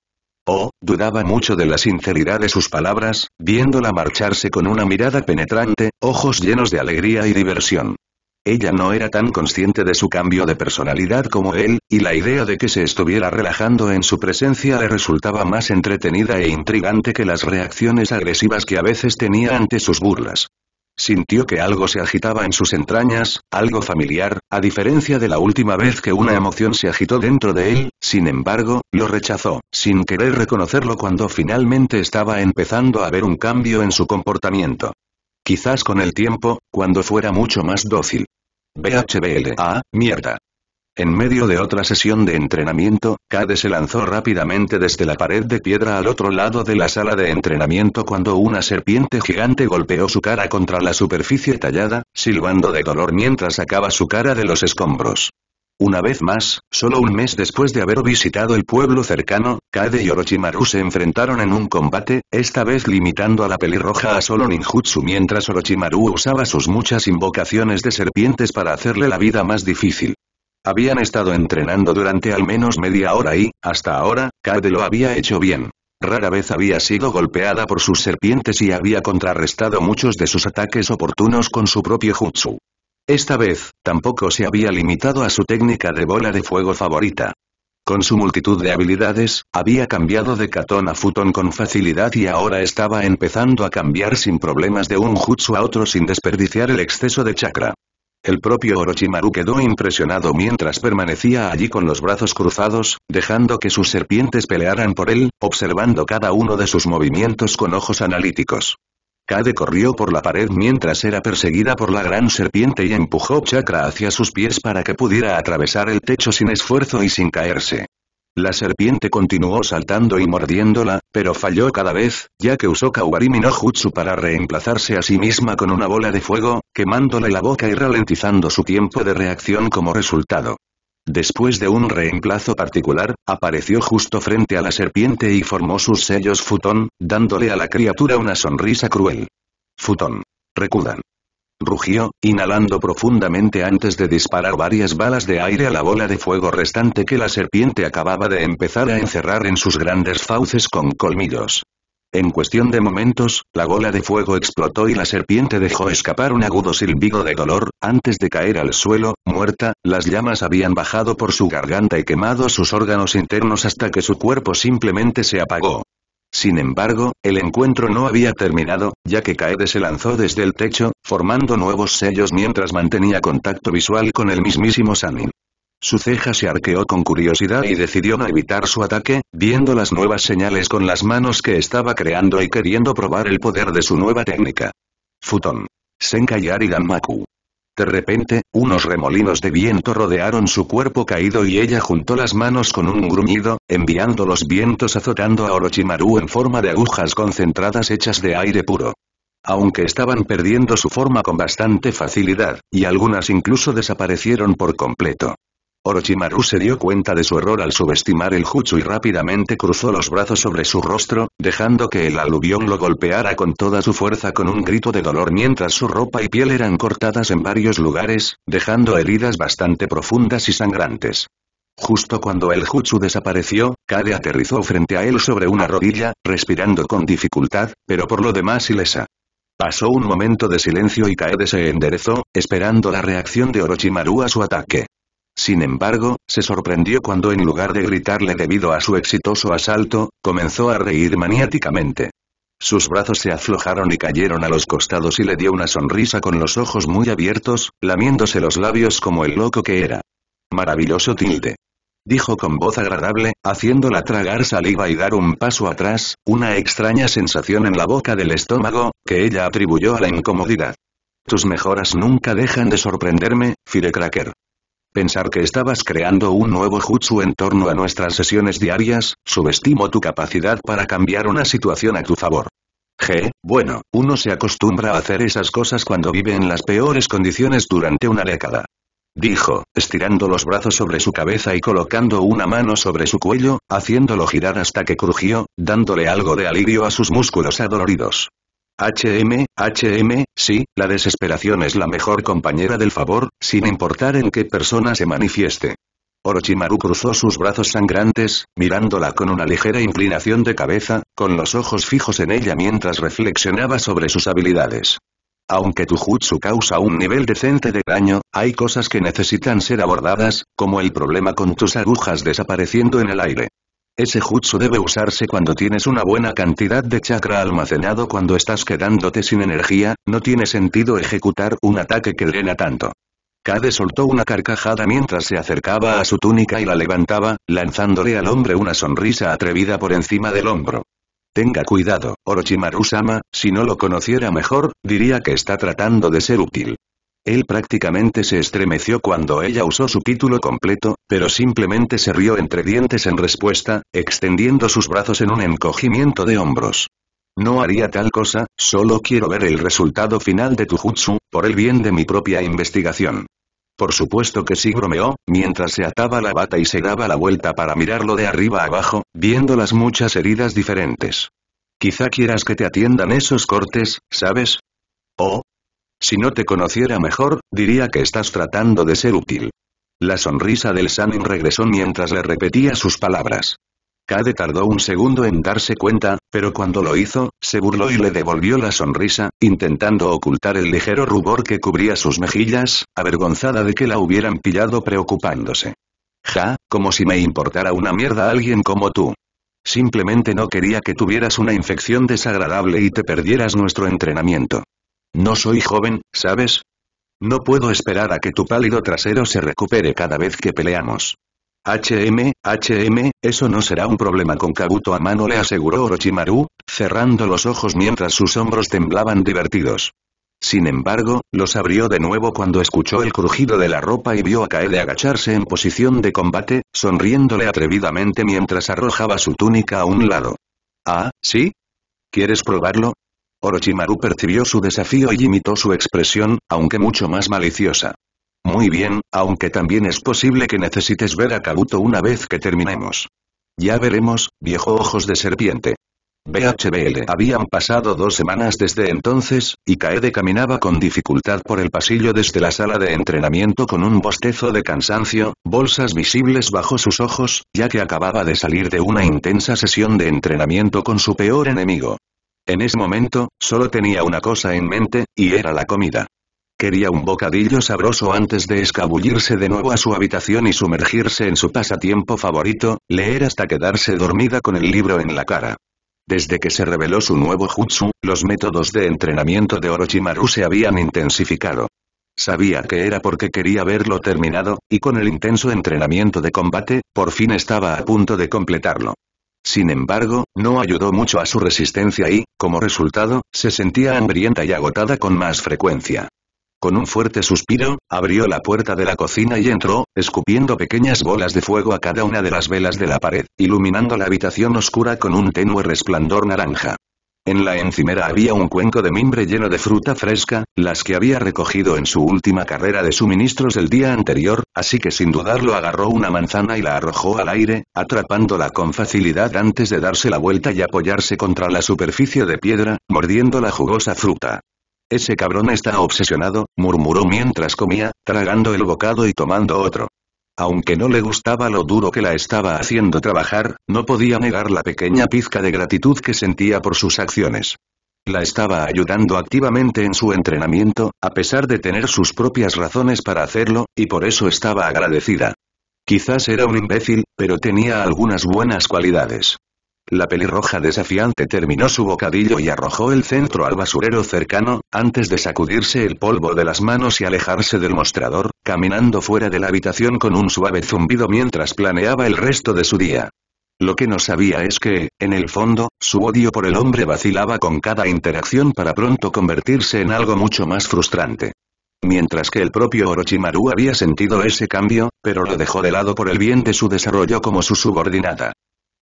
Oh, dudaba mucho de la sinceridad de sus palabras, viéndola marcharse con una mirada penetrante, ojos llenos de alegría y diversión. Ella no era tan consciente de su cambio de personalidad como él, y la idea de que se estuviera relajando en su presencia le resultaba más entretenida e intrigante que las reacciones agresivas que a veces tenía ante sus burlas. Sintió que algo se agitaba en sus entrañas, algo familiar, a diferencia de la última vez que una emoción se agitó dentro de él, sin embargo, lo rechazó, sin querer reconocerlo cuando finalmente estaba empezando a ver un cambio en su comportamiento. Quizás con el tiempo, cuando fuera mucho más dócil. Mierda. En medio de otra sesión de entrenamiento, Kade se lanzó rápidamente desde la pared de piedra al otro lado de la sala de entrenamiento cuando una serpiente gigante golpeó su cara contra la superficie tallada, silbando de dolor mientras sacaba su cara de los escombros. Una vez más, solo un mes después de haber visitado el pueblo cercano, Kade y Orochimaru se enfrentaron en un combate, esta vez limitando a la pelirroja a solo ninjutsu mientras Orochimaru usaba sus muchas invocaciones de serpientes para hacerle la vida más difícil. Habían estado entrenando durante al menos media hora y, hasta ahora, Kade lo había hecho bien. Rara vez había sido golpeada por sus serpientes y había contrarrestado muchos de sus ataques oportunos con su propio jutsu. Esta vez, tampoco se había limitado a su técnica de bola de fuego favorita. Con su multitud de habilidades, había cambiado de Katon a Futon con facilidad y ahora estaba empezando a cambiar sin problemas de un jutsu a otro sin desperdiciar el exceso de chakra. El propio Orochimaru quedó impresionado mientras permanecía allí con los brazos cruzados, dejando que sus serpientes pelearan por él, observando cada uno de sus movimientos con ojos analíticos. Kade corrió por la pared mientras era perseguida por la gran serpiente y empujó chakra hacia sus pies para que pudiera atravesar el techo sin esfuerzo y sin caerse. La serpiente continuó saltando y mordiéndola, pero falló cada vez, ya que usó Kaubarimi no Jutsu para reemplazarse a sí misma con una bola de fuego, quemándole la boca y ralentizando su tiempo de reacción como resultado. Después de un reemplazo particular, apareció justo frente a la serpiente y formó sus sellos Futon, dándole a la criatura una sonrisa cruel. Futon. Rekudan. Rugió, inhalando profundamente antes de disparar varias balas de aire a la bola de fuego restante que la serpiente acababa de empezar a encerrar en sus grandes fauces con colmillos. En cuestión de momentos, la bola de fuego explotó y la serpiente dejó escapar un agudo silbido de dolor, antes de caer al suelo, muerta, las llamas habían bajado por su garganta y quemado sus órganos internos hasta que su cuerpo simplemente se apagó. Sin embargo, el encuentro no había terminado, ya que Kaede se lanzó desde el techo, formando nuevos sellos mientras mantenía contacto visual con el mismísimo Sannin. Su ceja se arqueó con curiosidad y decidió no evitar su ataque, viendo las nuevas señales con las manos que estaba creando y queriendo probar el poder de su nueva técnica. Futon. Senkayari Danmaku. De repente, unos remolinos de viento rodearon su cuerpo caído y ella juntó las manos con un gruñido, enviando los vientos azotando a Orochimaru en forma de agujas concentradas hechas de aire puro. Aunque estaban perdiendo su forma con bastante facilidad, y algunas incluso desaparecieron por completo. Orochimaru se dio cuenta de su error al subestimar el jutsu y rápidamente cruzó los brazos sobre su rostro, dejando que el aluvión lo golpeara con toda su fuerza con un grito de dolor mientras su ropa y piel eran cortadas en varios lugares, dejando heridas bastante profundas y sangrantes. Justo cuando el jutsu desapareció, Kade aterrizó frente a él sobre una rodilla, respirando con dificultad, pero por lo demás ilesa. Pasó un momento de silencio y Kaede se enderezó, esperando la reacción de Orochimaru a su ataque. Sin embargo, se sorprendió cuando en lugar de gritarle debido a su exitoso asalto, comenzó a reír maniáticamente. Sus brazos se aflojaron y cayeron a los costados y le dio una sonrisa con los ojos muy abiertos, lamiéndose los labios como el loco que era. Maravilloso tilde. Dijo con voz agradable, haciéndola tragar saliva y dar un paso atrás, una extraña sensación en la boca del estómago, que ella atribuyó a la incomodidad. Tus mejoras nunca dejan de sorprenderme, Firecracker. Pensar que estabas creando un nuevo jutsu en torno a nuestras sesiones diarias, subestimo tu capacidad para cambiar una situación a tu favor. Bueno, uno se acostumbra a hacer esas cosas cuando vive en las peores condiciones durante una década. Dijo, estirando los brazos sobre su cabeza y colocando una mano sobre su cuello, haciéndolo girar hasta que crujió, dándole algo de alivio a sus músculos adoloridos. Sí, la desesperación es la mejor compañera del favor, sin importar en qué persona se manifieste. Orochimaru cruzó sus brazos sangrantes, mirándola con una ligera inclinación de cabeza, con los ojos fijos en ella mientras reflexionaba sobre sus habilidades. Aunque tu jutsu causa un nivel decente de daño, hay cosas que necesitan ser abordadas, como el problema con tus agujas desapareciendo en el aire. Ese jutsu debe usarse cuando tienes una buena cantidad de chakra almacenado. Cuando estás quedándote sin energía, no tiene sentido ejecutar un ataque que drena tanto. Kade soltó una carcajada mientras se acercaba a su túnica y la levantaba, lanzándole al hombre una sonrisa atrevida por encima del hombro. Tenga cuidado, Orochimaru-sama, si no lo conociera mejor, diría que está tratando de ser útil. Él prácticamente se estremeció cuando ella usó su título completo, pero simplemente se rió entre dientes en respuesta, extendiendo sus brazos en un encogimiento de hombros. No haría tal cosa, solo quiero ver el resultado final de tu jutsu, por el bien de mi propia investigación. Por supuesto que sí, bromeó, mientras se ataba la bata y se daba la vuelta para mirarlo de arriba a abajo, viendo las muchas heridas diferentes. Quizá quieras que te atiendan esos cortes, ¿sabes? Oh. Si no te conociera mejor, diría que estás tratando de ser útil. La sonrisa del Sannin regresó mientras le repetía sus palabras. Kade tardó un segundo en darse cuenta, pero cuando lo hizo, se burló y le devolvió la sonrisa, intentando ocultar el ligero rubor que cubría sus mejillas, avergonzada de que la hubieran pillado preocupándose. Como si me importara una mierda alguien como tú. Simplemente no quería que tuvieras una infección desagradable y te perdieras nuestro entrenamiento. No soy joven, ¿sabes? No puedo esperar a que tu pálido trasero se recupere cada vez que peleamos. Eso no será un problema con Kabuto a mano, le aseguró Orochimaru, cerrando los ojos mientras sus hombros temblaban divertidos. Sin embargo, los abrió de nuevo cuando escuchó el crujido de la ropa y vio a Kaede agacharse en posición de combate, sonriéndole atrevidamente mientras arrojaba su túnica a un lado. ¿Sí? ¿Quieres probarlo? Orochimaru percibió su desafío y imitó su expresión, aunque mucho más maliciosa. Muy bien, aunque también es posible que necesites ver a Kabuto una vez que terminemos. Ya veremos, viejo ojos de serpiente. BHBL. Habían pasado 2 semanas desde entonces, y Kaede caminaba con dificultad por el pasillo desde la sala de entrenamiento con un bostezo de cansancio, bolsas visibles bajo sus ojos, ya que acababa de salir de una intensa sesión de entrenamiento con su peor enemigo. En ese momento, solo tenía una cosa en mente, y era la comida. Quería un bocadillo sabroso antes de escabullirse de nuevo a su habitación y sumergirse en su pasatiempo favorito, leer hasta quedarse dormida con el libro en la cara. Desde que se reveló su nuevo jutsu, los métodos de entrenamiento de Orochimaru se habían intensificado. Sabía que era porque quería verlo terminado, y con el intenso entrenamiento de combate, por fin estaba a punto de completarlo. Sin embargo, no ayudó mucho a su resistencia y, como resultado, se sentía hambrienta y agotada con más frecuencia. Con un fuerte suspiro, abrió la puerta de la cocina y entró, escupiendo pequeñas bolas de fuego a cada una de las velas de la pared, iluminando la habitación oscura con un tenue resplandor naranja. En la encimera había un cuenco de mimbre lleno de fruta fresca, las que había recogido en su última carrera de suministros el día anterior, así que sin dudarlo agarró una manzana y la arrojó al aire, atrapándola con facilidad antes de darse la vuelta y apoyarse contra la superficie de piedra, mordiendo la jugosa fruta. Ese cabrón está obsesionado, murmuró mientras comía, tragando el bocado y tomando otro. Aunque no le gustaba lo duro que la estaba haciendo trabajar, no podía negar la pequeña pizca de gratitud que sentía por sus acciones. La estaba ayudando activamente en su entrenamiento, a pesar de tener sus propias razones para hacerlo, y por eso estaba agradecida. Quizás era un imbécil, pero tenía algunas buenas cualidades. La pelirroja desafiante terminó su bocadillo y arrojó el centro al basurero cercano, antes de sacudirse el polvo de las manos y alejarse del mostrador, caminando fuera de la habitación con un suave zumbido mientras planeaba el resto de su día. Lo que no sabía es que, en el fondo, su odio por el hombre vacilaba con cada interacción para pronto convertirse en algo mucho más frustrante. Mientras que el propio Orochimaru había sentido ese cambio, pero lo dejó de lado por el bien de su desarrollo como su subordinada.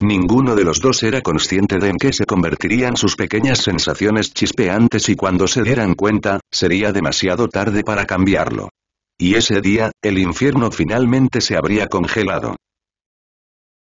Ninguno de los dos era consciente de en qué se convertirían sus pequeñas sensaciones chispeantes y cuando se dieran cuenta, sería demasiado tarde para cambiarlo. Y ese día, el infierno finalmente se habría congelado.